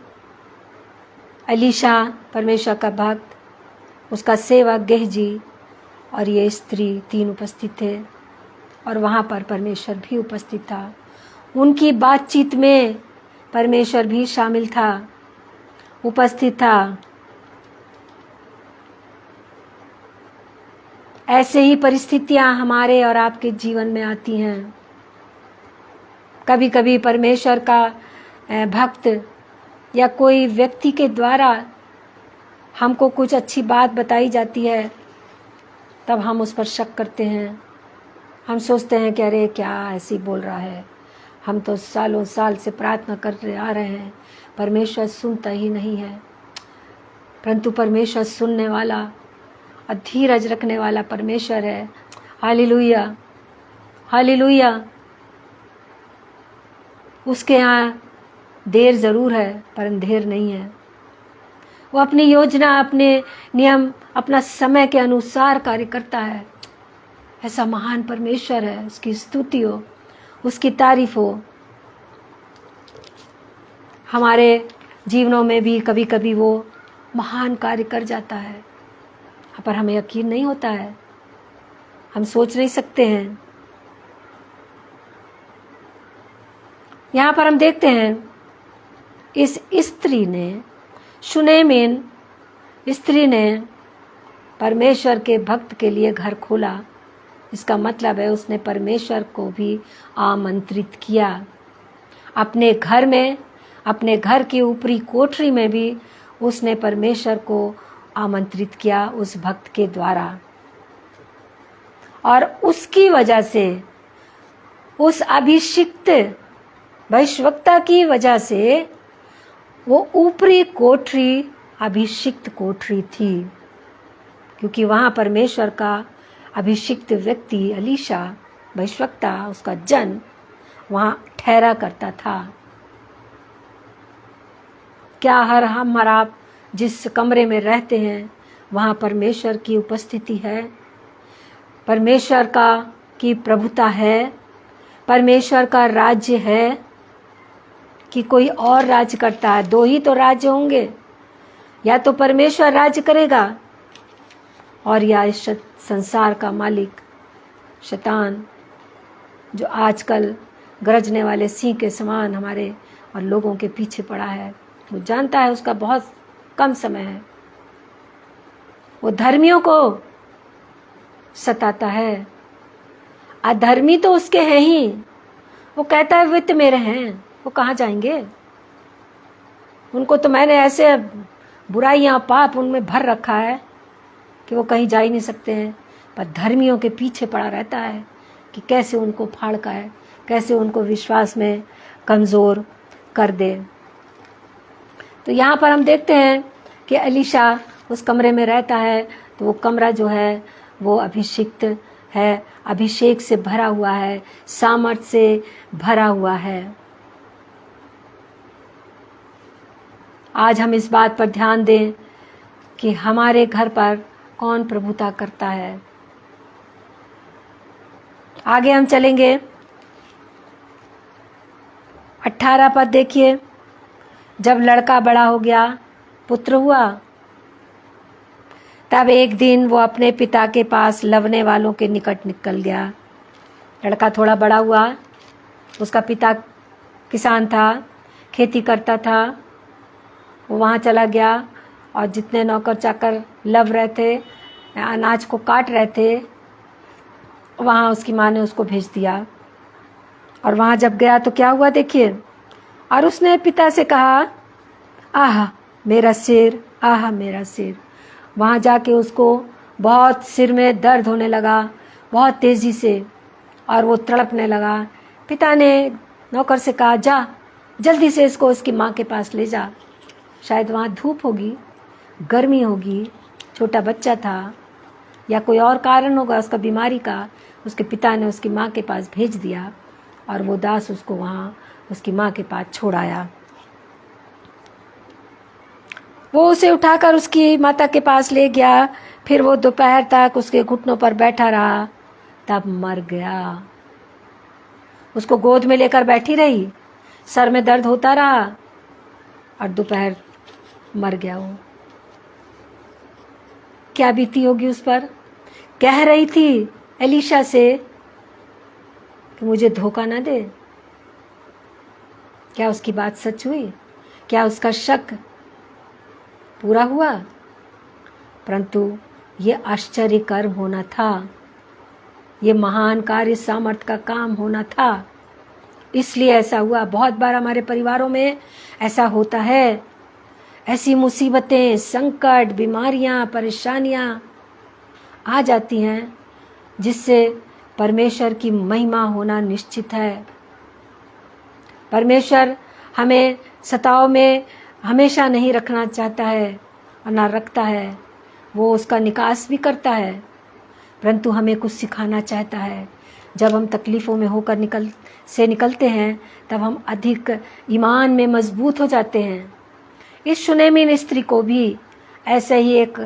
एलीशा परमेश्वर का भक्त, उसका सेवक गेहजी और ये स्त्री 3 उपस्थित थे, और वहाँ पर परमेश्वर भी उपस्थित था। उनकी बातचीत में परमेश्वर भी शामिल था, उपस्थित था। ऐसे ही परिस्थितियां हमारे और आपके जीवन में आती हैं। कभी कभी परमेश्वर का भक्त या कोई व्यक्ति के द्वारा हमको कुछ अच्छी बात बताई जाती है, तब हम उस पर शक करते हैं। हम सोचते हैं कि अरे क्या ऐसी बोल रहा है, हम तो सालों साल से प्रार्थना करते आ रहे हैं, परमेश्वर सुनता ही नहीं है। परंतु परमेश्वर सुनने वाला और धीरज रखने वाला परमेश्वर है। Hallelujah, hallelujah. उसके यहाँ देर ज़रूर है, पर अंधेर नहीं है। वो अपनी योजना, अपने नियम, अपना समय के अनुसार कार्य करता है। ऐसा महान परमेश्वर है, उसकी स्तुति हो, उसकी तारीफ हो। हमारे जीवनों में भी कभी कभी वो महान कार्य कर जाता है, पर हमें यकीन नहीं होता है, हम सोच नहीं सकते हैं। यहाँ पर हम देखते हैं, इस स्त्री ने, शुनेमिन स्त्री ने परमेश्वर के भक्त के लिए घर खोला। इसका मतलब है उसने परमेश्वर को भी आमंत्रित किया अपने घर में, अपने घर की ऊपरी कोठरी में भी उसने परमेश्वर को आमंत्रित किया उस भक्त के द्वारा। और उसकी वजह से, उस अभिषिक्त भविष्यवक्ता की वजह से, वो ऊपरी कोठरी अभिषिक्त कोठरी थी, क्योंकि वहाँ परमेश्वर का अभिषिक्त व्यक्ति एलीशा भविष्यवक्ता, उसका जन्म वहाँ ठहरा करता था। क्या हम और आप जिस कमरे में रहते हैं वहाँ परमेश्वर की उपस्थिति है, परमेश्वर की प्रभुता है, परमेश्वर का राज्य है, कि कोई और राज्य करता है? 2 ही तो राज्य होंगे, या तो परमेश्वर राज्य करेगा और या इस संसार का मालिक शैतान, जो आजकल गरजने वाले सिंह के समान हमारे और लोगों के पीछे पड़ा है। वो जानता है उसका बहुत कम समय है, वो धर्मियों को सताता है, अधर्मी तो उसके हैं ही। वो कहता है वित्त मेरे हैं, वो कहाँ जाएंगे? उनको तो मैंने ऐसे बुराइयां, पाप उनमें भर रखा है कि वो कहीं जा ही नहीं सकते हैं। पर धर्मियों के पीछे पड़ा रहता है कि कैसे उनको फाड़ है, कैसे उनको विश्वास में कमज़ोर कर दे। तो यहाँ पर हम देखते हैं कि एलीशा उस कमरे में रहता है, तो वो कमरा जो है वो अभिषिक्त है, अभिषेक से भरा हुआ है, सामर्थ से भरा हुआ है। आज हम इस बात पर ध्यान दें कि हमारे घर पर कौन प्रभुता करता है। आगे हम चलेंगे, 18 पद देखिए। जब लड़का बड़ा हो गया, पुत्र हुआ, तब एक दिन वो अपने पिता के पास लवने वालों के निकट निकल गया। लड़का थोड़ा बड़ा हुआ, उसका पिता किसान था, खेती करता था, वो वहाँ चला गया और जितने नौकर चाकर लव रहे थे, अनाज को काट रहे थे, वहाँ उसकी माँ ने उसको भेज दिया। और वहाँ जब गया तो क्या हुआ देखिए, और उसने पिता से कहा, आह मेरा सिर, आह मेरा सिर। वहाँ जाके उसको बहुत सिर में दर्द होने लगा, बहुत तेज़ी से, और वो तड़पने लगा। पिता ने नौकर से कहा, जा जल्दी से इसको उसकी माँ के पास ले जा। शायद वहाँ धूप होगी, गर्मी होगी, छोटा बच्चा था, या कोई और कारण होगा उसका बीमारी का। उसके पिता ने उसकी माँ के पास भेज दिया और वो दास उसको वहाँ उसकी माँ के पास छोड़ आया। वो उसे उठाकर उसकी माता के पास ले गया। फिर वो दोपहर तक उसके घुटनों पर बैठा रहा, तब मर गया। उसको गोद में लेकर बैठी रही, सर में दर्द होता रहा और दोपहर मर गया। वो क्या बीती होगी उस पर। कह रही थी एलीशा से कि मुझे धोखा ना दे। क्या उसकी बात सच हुई? क्या उसका शक पूरा हुआ? परंतु ये आश्चर्य कर्म होना था, ये महान कार्य सामर्थ्य का काम होना था, इसलिए ऐसा हुआ। बहुत बार हमारे परिवारों में ऐसा होता है, ऐसी मुसीबतें, संकट, बीमारियां, परेशानियां आ जाती हैं जिससे परमेश्वर की महिमा होना निश्चित है। परमेश्वर हमें सताव में हमेशा नहीं रखना चाहता है और ना रखता है, वो उसका निकास भी करता है, परंतु हमें कुछ सिखाना चाहता है। जब हम तकलीफ़ों में होकर निकलते हैं, तब हम अधिक ईमान में मजबूत हो जाते हैं। इस शुनेमिन स्त्री को भी ऐसे ही एक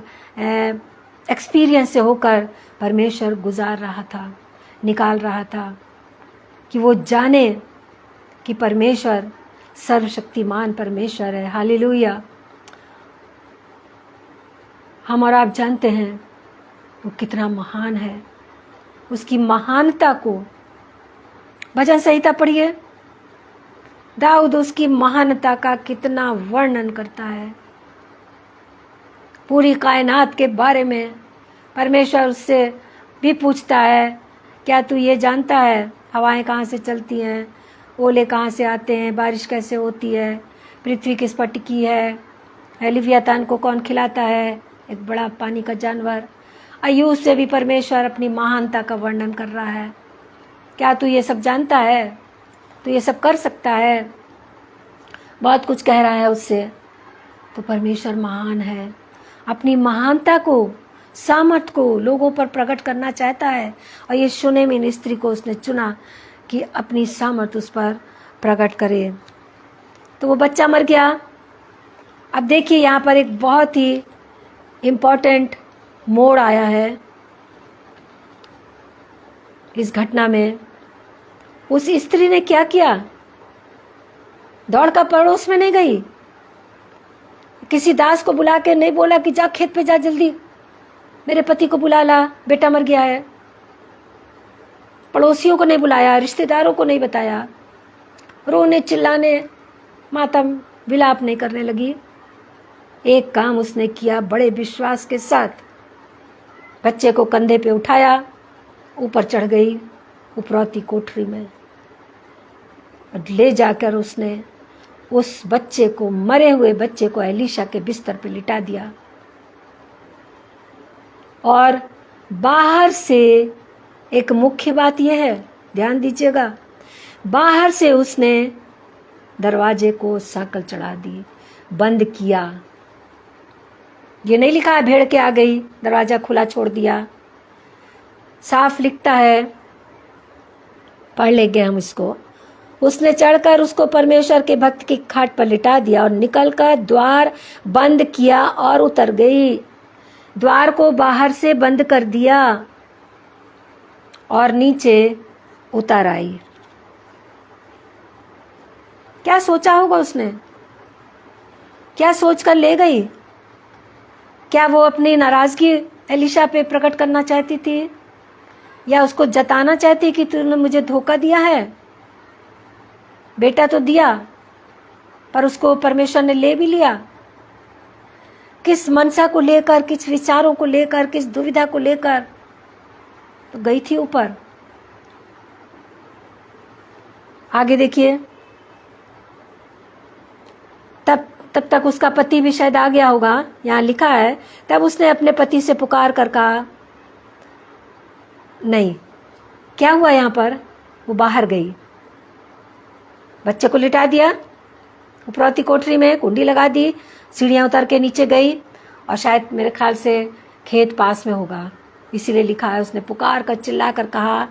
एक्सपीरियंस से होकर परमेश्वर गुजार रहा था, निकाल रहा था, कि वो जाने कि परमेश्वर सर्वशक्तिमान परमेश्वर है। हालेलुया। हम और आप जानते हैं वो कितना महान है। उसकी महानता को भजन संहिता पढ़िए, दाऊद उसकी महानता का कितना वर्णन करता है। पूरी कायनात के बारे में परमेश्वर उससे भी पूछता है, क्या तू ये जानता है हवाएं कहाँ से चलती हैं, ओले कहाँ से आते हैं, बारिश कैसे होती है, पृथ्वी किस पर टिकी है, लिव्यातान को कौन खिलाता है, एक बड़ा पानी का जानवर। अय्यूब से भी परमेश्वर अपनी महानता का वर्णन कर रहा है। क्या तू ये सब जानता है, तू ये सब कर सकता है, बहुत कुछ कह रहा है उससे। तो परमेश्वर महान है, अपनी महानता को, सामर्थ को लोगों पर प्रकट करना चाहता है। और ये शुनेमिन स्त्री को उसने चुना कि अपनी सामर्थ उस पर प्रकट करे। तो वो बच्चा मर गया। अब देखिए यहाँ पर एक बहुत ही इम्पोर्टेंट मोड़ आया है इस घटना में। उस स्त्री ने क्या किया, दौड़कर पड़ोस में नहीं गई, किसी दास को बुला के नहीं बोला कि जा खेत पे जा जल्दी, मेरे पति को बुला ला, बेटा मर गया है। पड़ोसियों को नहीं बुलाया, रिश्तेदारों को नहीं बताया, रोने चिल्लाने मातम विलाप नहीं करने लगी। एक काम उसने किया, बड़े विश्वास के साथ बच्चे को कंधे पे उठाया, ऊपर चढ़ गई उपरौती कोठरी में, और ले जाकर उसने उस बच्चे को, मरे हुए बच्चे को एलीशा के बिस्तर पे लिटा दिया। और बाहर से एक मुख्य बात यह है, ध्यान दीजिएगा, बाहर से उसने दरवाजे को साकल चढ़ा दी, बंद किया। ये नहीं लिखा है भेड़ के आ गई, दरवाजा खुला छोड़ दिया। साफ लिखता है, पढ़ लेंगे हम इसको। उसने चढ़कर उसको परमेश्वर के भक्त की खाट पर लिटा दिया और निकलकर द्वार बंद किया और उतर गई। द्वार को बाहर से बंद कर दिया और नीचे उतर आई। क्या सोचा होगा उसने? क्या सोचकर ले गई? क्या वो अपनी नाराजगी एलिशा पे प्रकट करना चाहती थी, या उसको जताना चाहती कि तूने मुझे धोखा दिया है? बेटा तो दिया, पर उसको परमेश्वर ने ले भी लिया। किस मनसा को लेकर, किस विचारों को लेकर, किस दुविधा को लेकर तो गई थी ऊपर। आगे देखिए, तब तक उसका पति भी शायद आ गया होगा। यहाँ लिखा है, तब उसने अपने पति से पुकार कर कहा, नहीं, क्या हुआ यहाँ पर? वो बाहर गई, बच्चे को लिटा दिया, उपरौती कोठरी में कुंडी लगा दी, सीढ़ियाँ उतर के नीचे गई, और शायद मेरे ख्याल से खेत पास में होगा, इसीलिए लिखा है उसने पुकार कर चिल्ला कर कहा,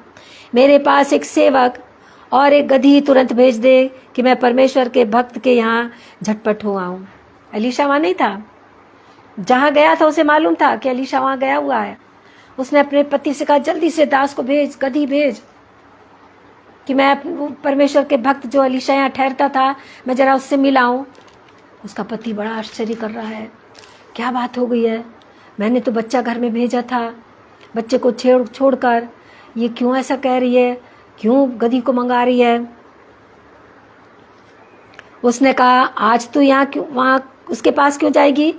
मेरे पास एक सेवक और एक गधी तुरंत भेज दे कि मैं परमेश्वर के भक्त के यहाँ झटपट हो आऊँ। एलीशा वहाँ नहीं था, जहाँ गया था उसे मालूम था कि एलीशा वहाँ गया हुआ है। उसने अपने पति से कहा, जल्दी से दास को भेज, गधी भेज, कि मैं परमेश्वर के भक्त जो एलीशा यहाँ ठहरता था, मैं जरा उससे मिलाऊं। उसका पति बड़ा आश्चर्य कर रहा है, क्या बात हो गई है? मैंने तो बच्चा घर में भेजा था, बच्चे को छोड़कर ये क्यों ऐसा कह रही है, क्यों गधी को मंगा रही है? उसने कहा, आज तो यहाँ क्यों, वहाँ उसके पास क्यों जाएगी?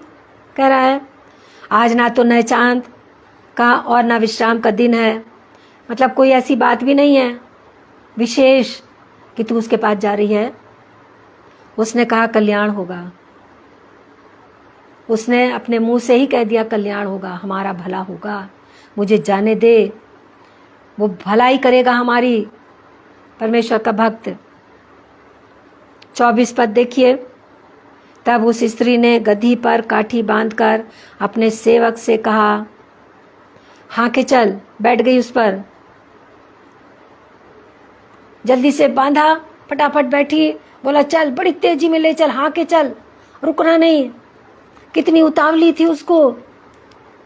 कह रहा है, आज ना तो नए चांद का और ना विश्राम का दिन है, मतलब कोई ऐसी बात भी नहीं है विशेष कि तू उसके पास जा रही है। उसने कहा, कल्याण होगा। उसने अपने मुंह से ही कह दिया, कल्याण होगा, हमारा भला होगा, मुझे जाने दे, वो भलाई करेगा हमारी। परमेश्वर का भक्त। 24 पद देखिए, तब उस स्त्री ने गधी पर काठी बांधकर अपने सेवक से कहा, हाँ के चल। बैठ गई उस पर, जल्दी से बांधा, फटाफट बैठी, बोला चल, बड़ी तेजी में ले चल, हाँ के चल, रुकना नहीं। कितनी उतावली थी उसको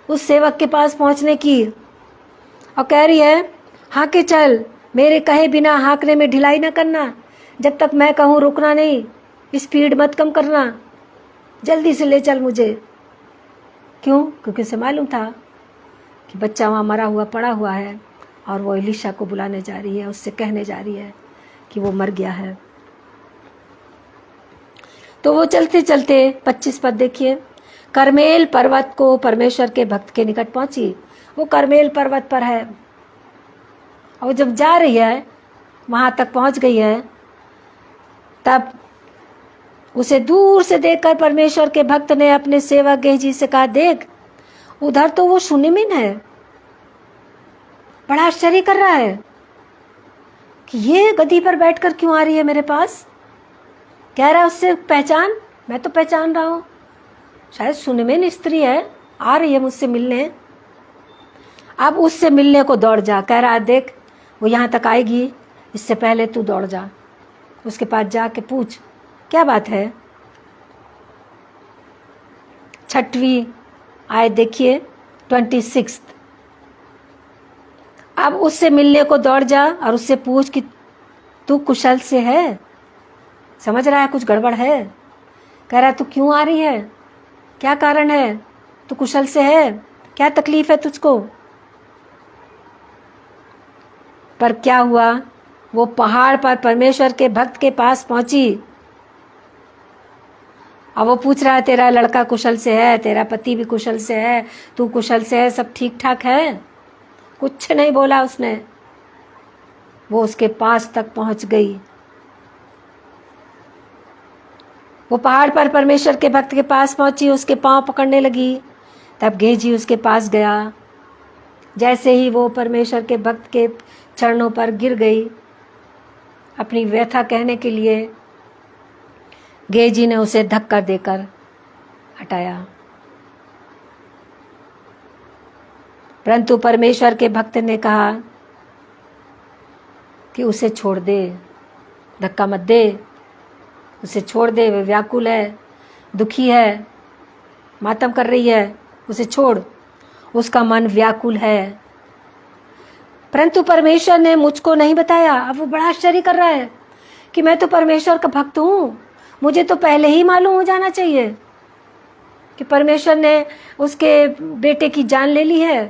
उस सेवक के पास पहुंचने की, और कह रही है, हाँ के चल, मेरे कहे बिना हाँकने में ढिलाई ना करना, जब तक मैं कहूँ रुकना नहीं, स्पीड मत कम करना, जल्दी से ले चल मुझे। क्यों? क्योंकि उसे मालूम था कि बच्चा वहाँ मरा हुआ पड़ा हुआ है, और वो एलीशा को बुलाने जा रही है, उससे कहने जा रही है कि वो मर गया है। तो वो चलते चलते 25 पद देखिए, करमेल पर्वत को परमेश्वर के भक्त के निकट पहुंची। वो करमेल पर्वत पर है, और जब जा रही है, वहां तक पहुंच गई है, तब उसे दूर से देखकर परमेश्वर के भक्त ने अपने सेवक गेहजी से कहा, देख, उधर तो वो शूनेमिन है। बड़ा आश्चर्य कर रहा है कि ये गधी पर बैठकर क्यों आ रही है मेरे पास। कह रहा है उससे, पहचान, मैं तो पहचान रहा हूं, शायद शूनेमिन स्त्री है, आ रही है मुझसे मिलने। अब उससे मिलने को दौड़ जा। कह रहा, देख, वो यहाँ तक आएगी, इससे पहले तू दौड़ जा, उसके पास जाके पूछ क्या बात है। 6वीं आयत देखिए, 26। अब उससे मिलने को दौड़ जा और उससे पूछ कि तू कुशल से है। समझ रहा है कुछ गड़बड़ है। कह रहा, तू क्यों आ रही है, क्या कारण है, तू कुशल से है, क्या तकलीफ है तुझको। पर क्या हुआ, वो पहाड़ पर परमेश्वर के भक्त के पास पहुंची। अब वो पूछ रहा है, तेरा लड़का कुशल से है, तेरा पति भी कुशल से है, तू कुशल से है, सब ठीक ठाक है। कुछ नहीं बोला उसने। वो उसके पास तक पहुंच गई। वो पहाड़ पर परमेश्वर के भक्त के पास पहुंची, उसके पांव पकड़ने लगी। तब गेहजी उसके पास गया जैसे ही वो परमेश्वर के भक्त के चरणों पर गिर गई अपनी व्यथा कहने के लिए, गेहजी ने उसे धक्का देकर हटाया। परंतु परमेश्वर के भक्त ने कहा कि उसे छोड़ दे, धक्का मत दे, उसे छोड़ दे, वे व्याकुल है, दुखी है, मातम कर रही है, उसे छोड़, उसका मन व्याकुल है। परंतु परमेश्वर ने मुझको नहीं बताया। अब वो बड़ा आश्चर्य कर रहा है कि मैं तो परमेश्वर का भक्त हूँ, मुझे तो पहले ही मालूम हो जाना चाहिए कि परमेश्वर ने उसके बेटे की जान ले ली है।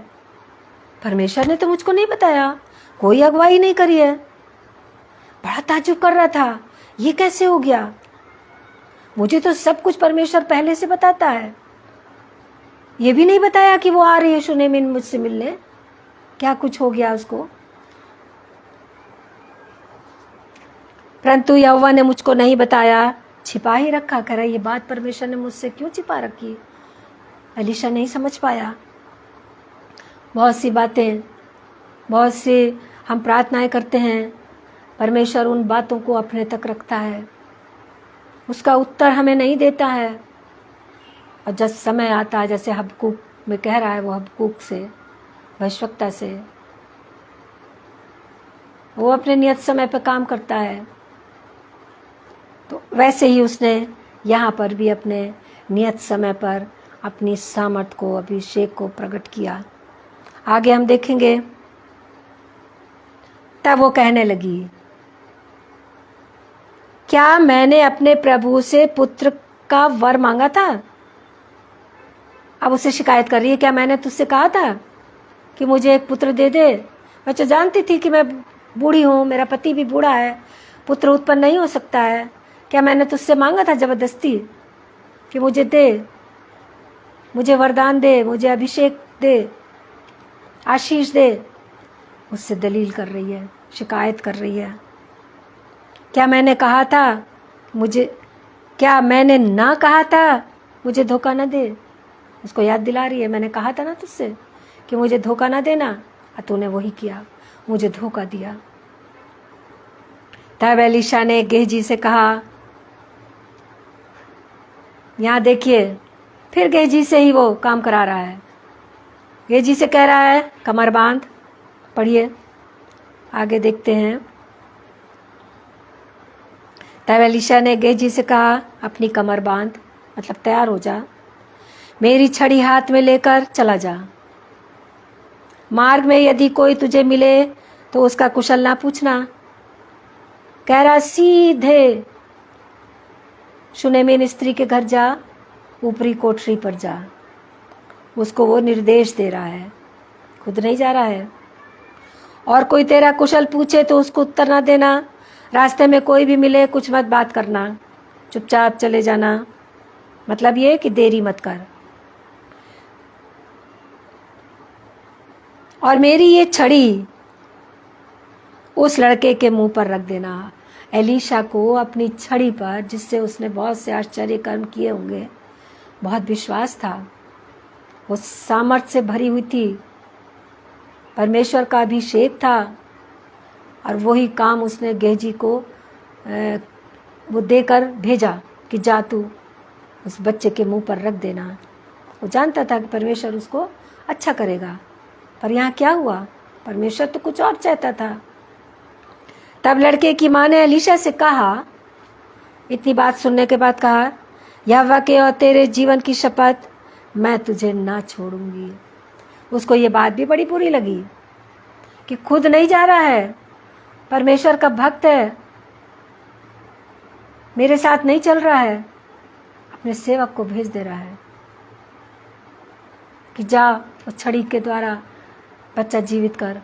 परमेश्वर ने तो मुझको नहीं बताया, कोई अगुवाई नहीं करी है। बड़ा ताज्जुब कर रहा था, ये कैसे हो गया? मुझे तो सब कुछ परमेश्वर पहले से बताता है, ये भी नहीं बताया कि वो आ रही है शुनेमिन मुझसे मिलने। क्या कुछ हो गया उसको? परंतु यहोवा ने मुझको नहीं बताया, छिपा ही रखा। कह रहा ये बात परमेश्वर ने मुझसे क्यों छिपा रखी? एलीशा नहीं समझ पाया। बहुत सी बातें, बहुत सी हम प्रार्थनाएं करते हैं, परमेश्वर उन बातों को अपने तक रखता है, उसका उत्तर हमें नहीं देता है। और जब समय आता है, जैसे हबक्कूक में कह रहा है, वो हबक्कूक से, भविष्यवक्ता से, वो अपने नियत समय पर काम करता है, तो वैसे ही उसने यहाँ पर भी अपने नियत समय पर अपनी सामर्थ को, अभिषेक को प्रकट किया। आगे हम देखेंगे। तब वो कहने लगी, क्या मैंने अपने प्रभु से पुत्र का वर मांगा था? अब उसे शिकायत कर रही है, क्या मैंने तुझसे कहा था कि मुझे एक पुत्र दे दे? मैं तो जानती थी कि मैं बूढ़ी हूँ, मेरा पति भी बूढ़ा है, पुत्र उत्पन्न नहीं हो सकता है। क्या मैंने तुझसे मांगा था जबरदस्ती कि मुझे दे, मुझे वरदान दे, मुझे अभिषेक दे, आशीष दे? उससे दलील कर रही है, शिकायत कर रही है। क्या मैंने कहा था मुझे, क्या मैंने ना कहा था मुझे धोखा न दे? उसको याद दिला रही है, मैंने कहा था ना तुझसे कि मुझे धोखा ना देना, और तूने वही किया, मुझे धोखा दिया। तब एलीशा ने गेहजी से कहा, यहाँ देखिए, फिर गेहजी से ही वो काम करा रहा है। गेहजी से कह रहा है कमर बांध। पढ़िए, आगे देखते हैं। तब एलीशा ने गेहजी से कहा, अपनी कमर बांध, मतलब तैयार हो जा, मेरी छड़ी हाथ में लेकर चला जा। मार्ग में यदि कोई तुझे मिले तो उसका कुशल ना पूछना। कह रहा सीधे शुनेमिन स्त्री के घर जा, ऊपरी कोठरी पर जा। उसको वो निर्देश दे रहा है, खुद नहीं जा रहा है। और कोई तेरा कुशल पूछे तो उसको उत्तर ना देना। रास्ते में कोई भी मिले कुछ मत बात करना, चुपचाप चले जाना। मतलब ये कि देरी मत कर। और मेरी ये छड़ी उस लड़के के मुंह पर रख देना। एलीशा को अपनी छड़ी पर, जिससे उसने बहुत से आश्चर्य कर्म किए होंगे, बहुत विश्वास था, वो सामर्थ से भरी हुई थी, परमेश्वर का अभिषेक था। और वही काम उसने गेहजी को वो देकर भेजा कि जा तू उस बच्चे के मुंह पर रख देना। वो जानता था कि परमेश्वर उसको अच्छा करेगा। पर यहाँ क्या हुआ, परमेश्वर तो कुछ और चाहता था। तब लड़के की माँ ने एलीशा से कहा, इतनी बात सुनने के बाद कहा, यहोवा के और तेरे जीवन की शपथ, मैं तुझे ना छोड़ूंगी। उसको ये बात भी बड़ी बुरी लगी कि खुद नहीं जा रहा है, परमेश्वर का भक्त है, मेरे साथ नहीं चल रहा है, अपने सेवक को भेज दे रहा है कि जा उस छड़ी के द्वारा बच्चा जीवित कर।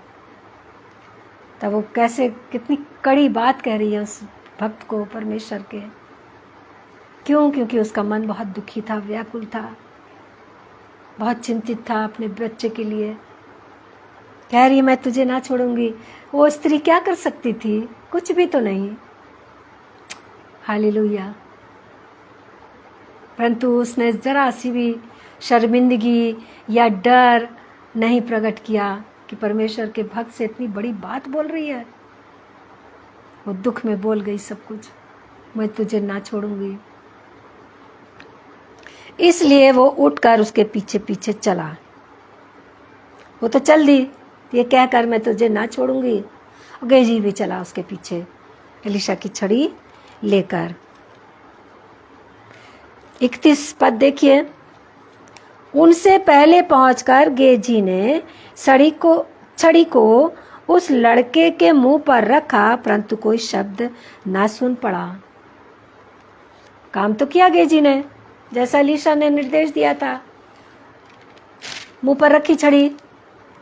तब वो कैसे, कितनी कड़ी बात कह रही है उस भक्त को परमेश्वर के। क्यों? क्योंकि उसका मन बहुत दुखी था, व्याकुल था, बहुत चिंतित था अपने बच्चे के लिए। कह रही है मैं तुझे ना छोड़ूंगी। वो स्त्री क्या कर सकती थी? कुछ भी तो नहीं। हालेलुया। परंतु उसने जरा सी भी शर्मिंदगी या डर नहीं प्रकट किया कि परमेश्वर के भक्त से इतनी बड़ी बात बोल रही है। वो दुख में बोल गई सब कुछ, मैं तुझे ना छोड़ूंगी। इसलिए वो उठकर उसके पीछे पीछे चला। वो तो चल दी, ये कहकर मैं तुझे ना छोड़ूंगी। गेजी भी चला उसके पीछे एलीशा की छड़ी लेकर। 31 पद देखिए। उनसे पहले पहुंचकर गेजी ने छड़ी को उस लड़के के मुंह पर रखा, परंतु कोई शब्द ना सुन पड़ा। काम तो किया गेजी ने, जैसा एलीशा ने निर्देश दिया था। मुंह पर रखी छड़ी,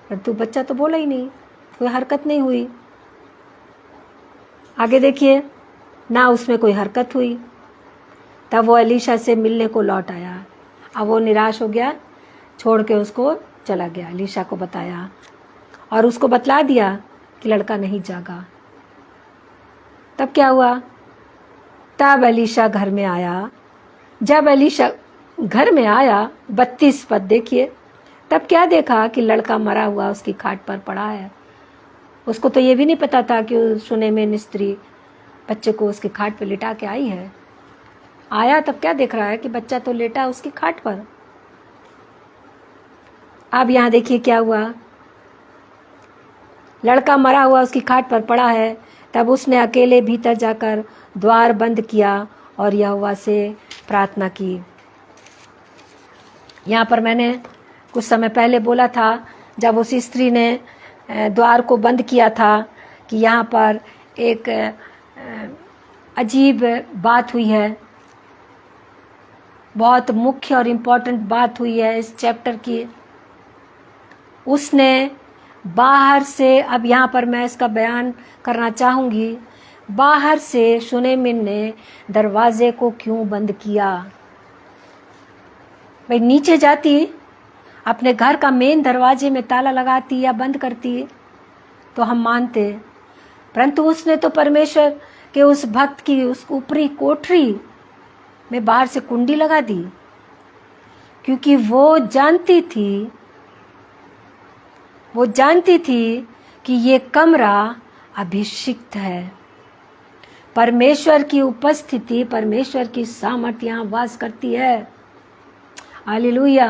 परंतु बच्चा तो बोला ही नहीं, कोई हरकत नहीं हुई। आगे देखिए, ना उसमें कोई हरकत हुई। तब वो एलीशा से मिलने को लौट आया। अब वो निराश हो गया, छोड़ के उसको चला गया। एलीशा को बताया और उसको बतला दिया कि लड़का नहीं जागा। तब क्या हुआ? तब एलीशा घर में आया। जब एलीशा घर में आया, 32 पद देखिए, तब क्या देखा कि लड़का मरा हुआ उसकी खाट पर पड़ा है। उसको तो ये भी नहीं पता था कि सुनेमिन स्त्री बच्चे को उसकी खाट पर लिटा के आई है। आया तब क्या देख रहा है कि बच्चा तो लेटा उसकी खाट पर। अब यहां देखिए क्या हुआ। लड़का मरा हुआ उसकी खाट पर पड़ा है। तब उसने अकेले भीतर जाकर द्वार बंद किया और यहोवा से प्रार्थना की। यहाँ पर मैंने कुछ समय पहले बोला था, जब उस स्त्री ने द्वार को बंद किया था, कि यहाँ पर एक अजीब बात हुई है, बहुत मुख्य और इम्पोर्टेंट बात हुई है इस चैप्टर की। उसने बाहर से, अब यहाँ पर मैं इसका बयान करना चाहूँगी, बाहर से सुनेमिन ने दरवाजे को क्यों बंद किया? भाई नीचे जाती, अपने घर का मेन दरवाजे में ताला लगाती या बंद करती तो हम मानते, परंतु उसने तो परमेश्वर के उस भक्त की उस ऊपरी कोठरी में बाहर से कुंडी लगा दी, क्योंकि वो जानती थी कि ये कमरा अभिषिक्त है। परमेश्वर की उपस्थिति, परमेश्वर की सामर्थ्य यहाँ वास करती है। हालेलुया।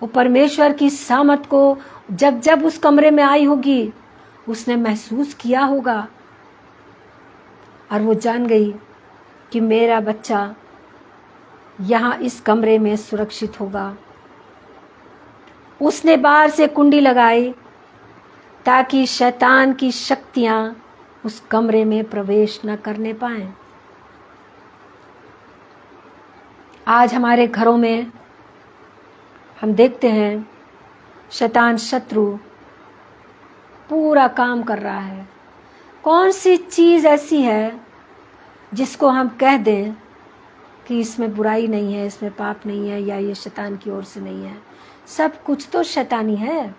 वो परमेश्वर की सामर्थ को जब उस कमरे में आई होगी, उसने महसूस किया होगा और वो जान गई कि मेरा बच्चा यहाँ इस कमरे में सुरक्षित होगा। उसने बाहर से कुंडी लगाई ताकि शैतान की शक्तियाँ उस कमरे में प्रवेश न करने पाएं। आज हमारे घरों में हम देखते हैं शैतान शत्रु पूरा काम कर रहा है। कौन सी चीज़ ऐसी है जिसको हम कह दें कि इसमें बुराई नहीं है, इसमें पाप नहीं है, या ये शैतान की ओर से नहीं है? सब कुछ तो शैतानी है।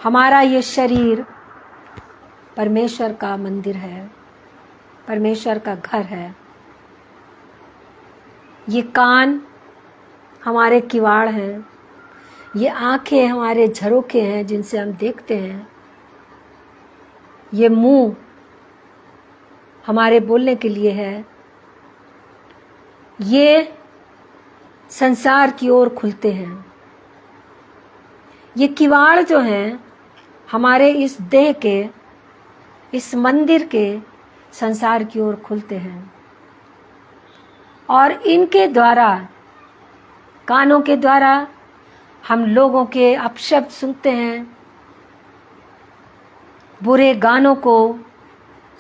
हमारा ये शरीर परमेश्वर का मंदिर है, परमेश्वर का घर है। ये कान हमारे किवाड़ हैं, ये आंखें हमारे झरोखे हैं जिनसे हम देखते हैं, ये मुंह हमारे बोलने के लिए है, ये संसार की ओर खुलते हैं। ये किवाड़ जो हैं हमारे इस देह के, इस मंदिर के संसार की ओर खुलते हैं, और इनके द्वारा, कानों के द्वारा हम लोगों के अपशब्द सुनते हैं, बुरे गानों को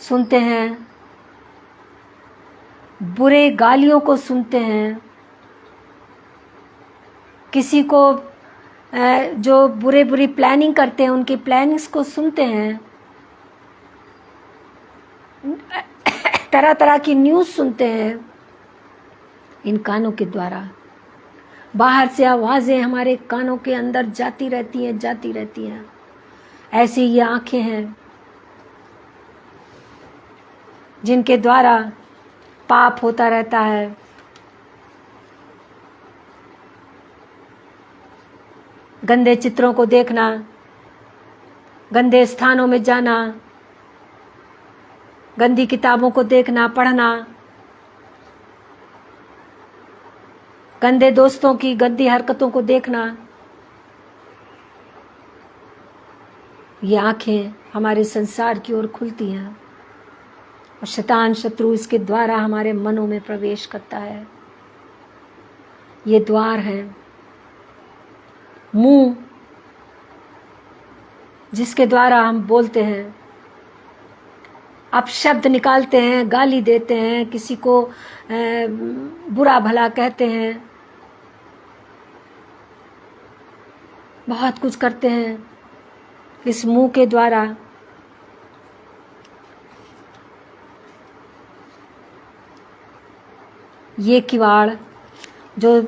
सुनते हैं, बुरे गालियों को सुनते हैं, किसी को जो बुरी प्लानिंग करते हैं उनकी प्लानिंग्स को सुनते हैं, तरह तरह की न्यूज़ सुनते हैं इन कानों के द्वारा। बाहर से आवाज़ें हमारे कानों के अंदर जाती रहती हैं। ऐसी ये आंखें हैं जिनके द्वारा पाप होता रहता है। गंदे चित्रों को देखना, गंदे स्थानों में जाना, गंदी किताबों को देखना, पढ़ना, गंदे दोस्तों की गंदी हरकतों को देखना, ये आंखें हमारे संसार की ओर खुलती हैं और शैतान शत्रु इसके द्वारा हमारे मनों में प्रवेश करता है। ये द्वार है। मुंह जिसके द्वारा हम बोलते हैं, अपशब्द निकालते हैं, गाली देते हैं, किसी को बुरा भला कहते हैं, बहुत कुछ करते हैं इस मुंह के द्वारा। ये किवाड़ जो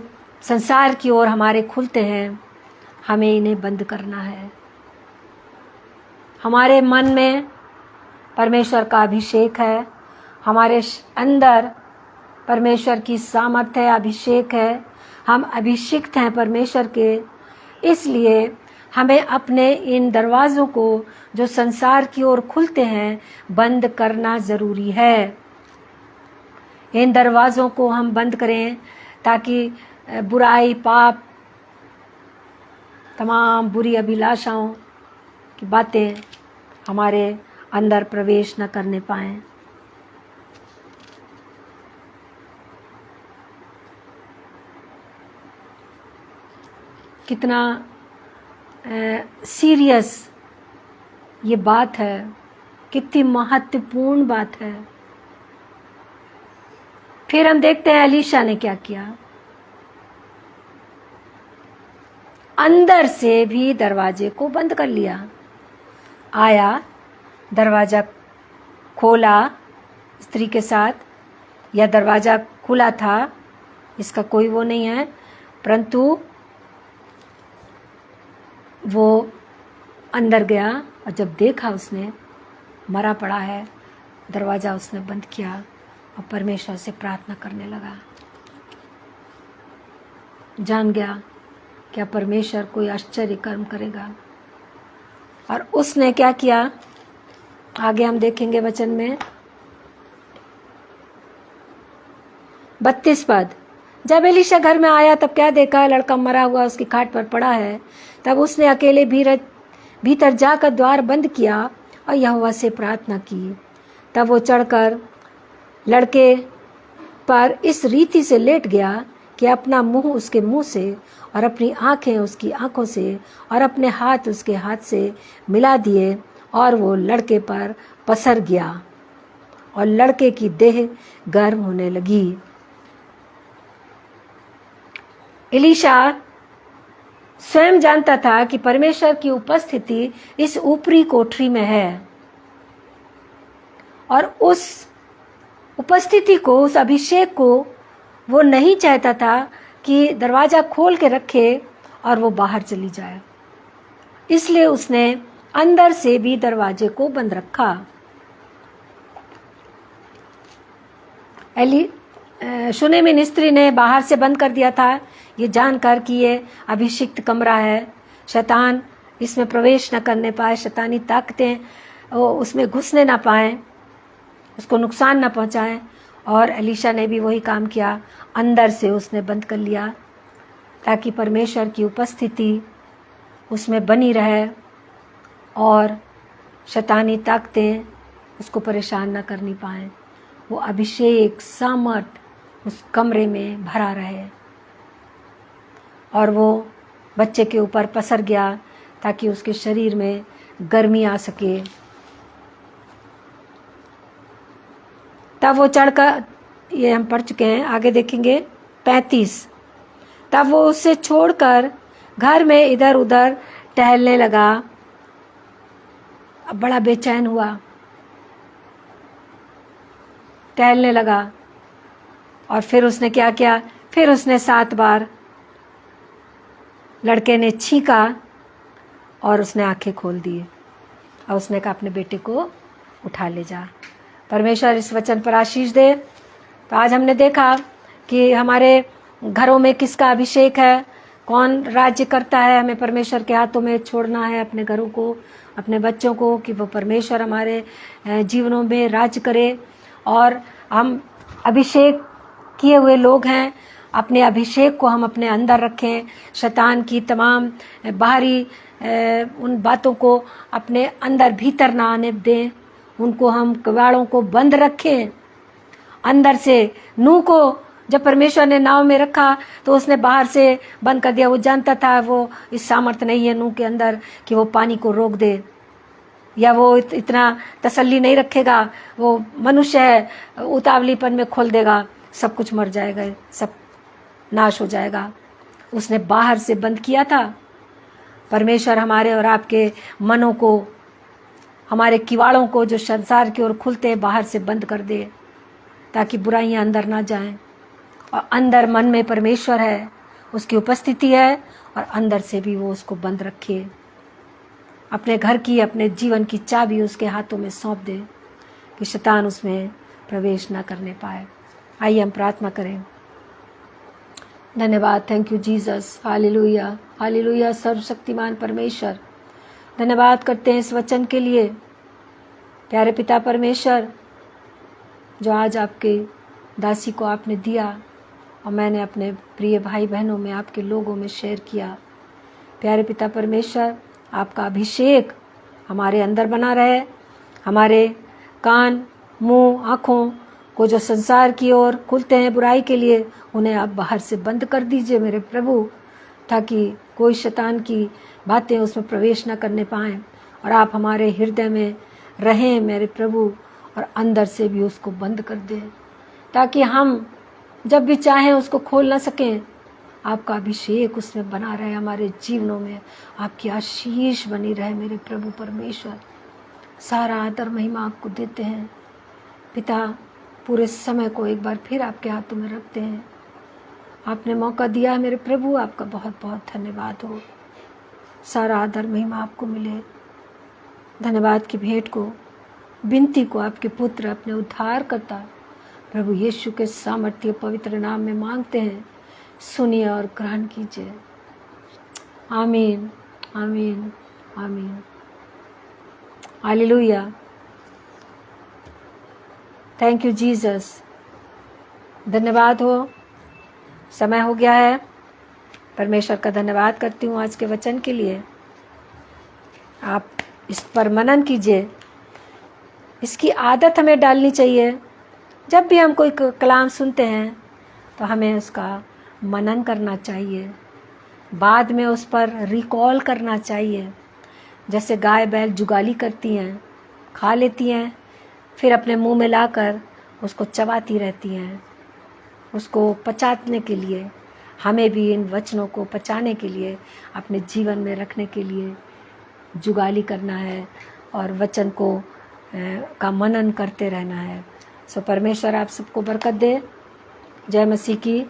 संसार की ओर हमारे खुलते हैं, हमें इन्हें बंद करना है। हमारे मन में परमेश्वर का अभिषेक है, हमारे अंदर परमेश्वर की सामर्थ है, अभिषेक है, हम अभिषिक्त हैं परमेश्वर के। इसलिए हमें अपने इन दरवाज़ों को जो संसार की ओर खुलते हैं बंद करना ज़रूरी है। इन दरवाज़ों को हम बंद करें ताकि बुराई, पाप, तमाम बुरी अभिलाषाओं की बातें हमारे अंदर प्रवेश न करने पाएं। कितना सीरियस ये बात है, कितनी महत्वपूर्ण बात है। फिर हम देखते हैं एलीशा ने क्या किया। अंदर से भी दरवाजे को बंद कर लिया। आया, दरवाजा खोला स्त्री के साथ, या दरवाजा खुला था, इसका कोई वो नहीं है, परंतु वो अंदर गया और जब देखा उसने मरा पड़ा है, दरवाज़ा उसने बंद किया और परमेश्वर से प्रार्थना करने लगा। जान गया क्या परमेश्वर कोई आश्चर्य कर्म करेगा। और उसने क्या किया, आगे हम देखेंगे वचन में 32 पद। जब एलीशा घर में आया तब क्या देखा, लड़का मरा हुआ उसकी खाट पर पड़ा है। तब उसने अकेले भीतर जाकर द्वार बंद किया और यहोवा से प्रार्थना की। तब वो चढ़कर लड़के पर इस रीति से लेट गया कि अपना मुंह उसके मुंह से और अपनी आंखें उसकी आंखों से और अपने हाथ उसके हाथ से मिला दिए, और वो लड़के पर पसर गया और लड़के की देह गर्म होने लगी। एलीशा स्वयं जानता था कि परमेश्वर की उपस्थिति इस ऊपरी कोठरी में है, और उस उपस्थिति को, उस अभिषेक को वो नहीं चाहता था कि दरवाजा खोल के रखे और वो बाहर चली जाए। इसलिए उसने अंदर से भी दरवाजे को बंद रखा। शूनेमिन स्त्री ने बाहर से बंद कर दिया था, ये जानकर कि ये अभिषिक्त कमरा है, शैतान इसमें प्रवेश न करने पाए, शैतानी ताकतें उसमें घुसने ना पाएं, उसको नुकसान न पहुंचाएं। और एलीशा ने भी वही काम किया, अंदर से उसने बंद कर लिया ताकि परमेश्वर की उपस्थिति उसमें बनी रहे और शैतानी ताकतें उसको परेशान न करनी पाएं। वो अभिषेक, सामर्थ उस कमरे में भरा रहे। और वो बच्चे के ऊपर पसर गया ताकि उसके शरीर में गर्मी आ सके। तब वो चढ़कर, ये हम पढ़ चुके हैं, आगे देखेंगे 35। तब वो उसे छोड़कर घर में इधर उधर टहलने लगा। अब बड़ा बेचैन हुआ, टहलने लगा। और फिर उसने क्या किया, फिर उसने 7 बार, लड़के ने छींका और उसने आंखें खोल दी और उसने कहा अपने बेटे को उठा ले जा। परमेश्वर इस वचन पर आशीष दे। तो आज हमने देखा कि हमारे घरों में किसका अभिषेक है, कौन राज्य करता है, हमें परमेश्वर के हाथों में छोड़ना है अपने घरों को, अपने बच्चों को, कि वो परमेश्वर हमारे जीवनों में राज्य करे। और हम अभिषेक किए हुए लोग हैं, अपने अभिषेक को हम अपने अंदर रखें। शैतान की तमाम बाहरी उन बातों को अपने अंदर भीतर ना आने दें, उनको हम कबाड़ों को बंद रखें अंदर से। नूह को जब परमेश्वर ने नाव में रखा तो उसने बाहर से बंद कर दिया। वो जानता था वो इस सामर्थ्य नहीं है नूह के अंदर कि वो पानी को रोक दे, या वो इतना तसल्ली नहीं रखेगा। वो मनुष्य है, उतावलीपन में खोल देगा, सब कुछ मर जाएगा, सब नाश हो जाएगा। उसने बाहर से बंद किया था। परमेश्वर हमारे और आपके मनों को, हमारे किवाड़ों को जो संसार की ओर खुलते हैं, बाहर से बंद कर दे, ताकि बुराइयां अंदर ना जाएं। और अंदर मन में परमेश्वर है, उसकी उपस्थिति है, और अंदर से भी वो उसको बंद रखे। अपने घर की, अपने जीवन की चाबी उसके हाथों में सौंप दे कि शैतान उसमें प्रवेश ना करने पाए। आइए हम प्रार्थना करें। धन्यवाद, thank you Jesus, hallelujah hallelujah. सर्वशक्तिमान परमेश्वर, धन्यवाद करते हैं इस वचन के लिए। प्यारे पिता परमेश्वर, जो आज आपके दासी को आपने दिया और मैंने अपने प्रिय भाई बहनों में, आपके लोगों में शेयर किया। प्यारे पिता परमेश्वर, आपका अभिषेक हमारे अंदर बना रहे। हमारे कान, मुंह, आँखों को जो संसार की ओर खुलते हैं बुराई के लिए, उन्हें आप बाहर से बंद कर दीजिए मेरे प्रभु, ताकि कोई शैतान की बातें उसमें प्रवेश न करने पाएं। और आप हमारे हृदय में रहें मेरे प्रभु, और अंदर से भी उसको बंद कर दें, ताकि हम जब भी चाहें उसको खोल ना सकें। आपका अभिषेक उसमें बना रहे, हमारे जीवनों में आपकी आशीष बनी रहे मेरे प्रभु परमेश्वर। सारा आदर महिमा आपको देते हैं पिता। पूरे समय को एक बार फिर आपके हाथों में रखते हैं। आपने मौका दिया मेरे प्रभु, आपका बहुत बहुत धन्यवाद हो। सारा आदर महिमा आपको मिले। धन्यवाद की भेंट को, विनती को आपके पुत्र, अपने उद्धार करता प्रभु यीशु के सामर्थ्य पवित्र नाम में मांगते हैं। सुनिए और ग्रहण कीजिए। आमीन आमीन आमीन। Hallelujah, thank you Jesus. धन्यवाद हो। समय हो गया है। परमेश्वर का धन्यवाद करती हूँ आज के वचन के लिए। आप इस पर मनन कीजिए। इसकी आदत हमें डालनी चाहिए। जब भी हम कोई कलाम सुनते हैं तो हमें उसका मनन करना चाहिए, बाद में उस पर रिकॉल करना चाहिए। जैसे गाय बैल जुगाली करती हैं, खा लेती हैं, फिर अपने मुंह में लाकर उसको चबाती रहती हैं। उसको पचाने के लिए हमें भी इन वचनों को पचाने के लिए, अपने जीवन में रखने के लिए जुगाली करना है और वचन को का मनन करते रहना है। सो परमेश्वर आप सबको बरकत दे। जय मसीह की।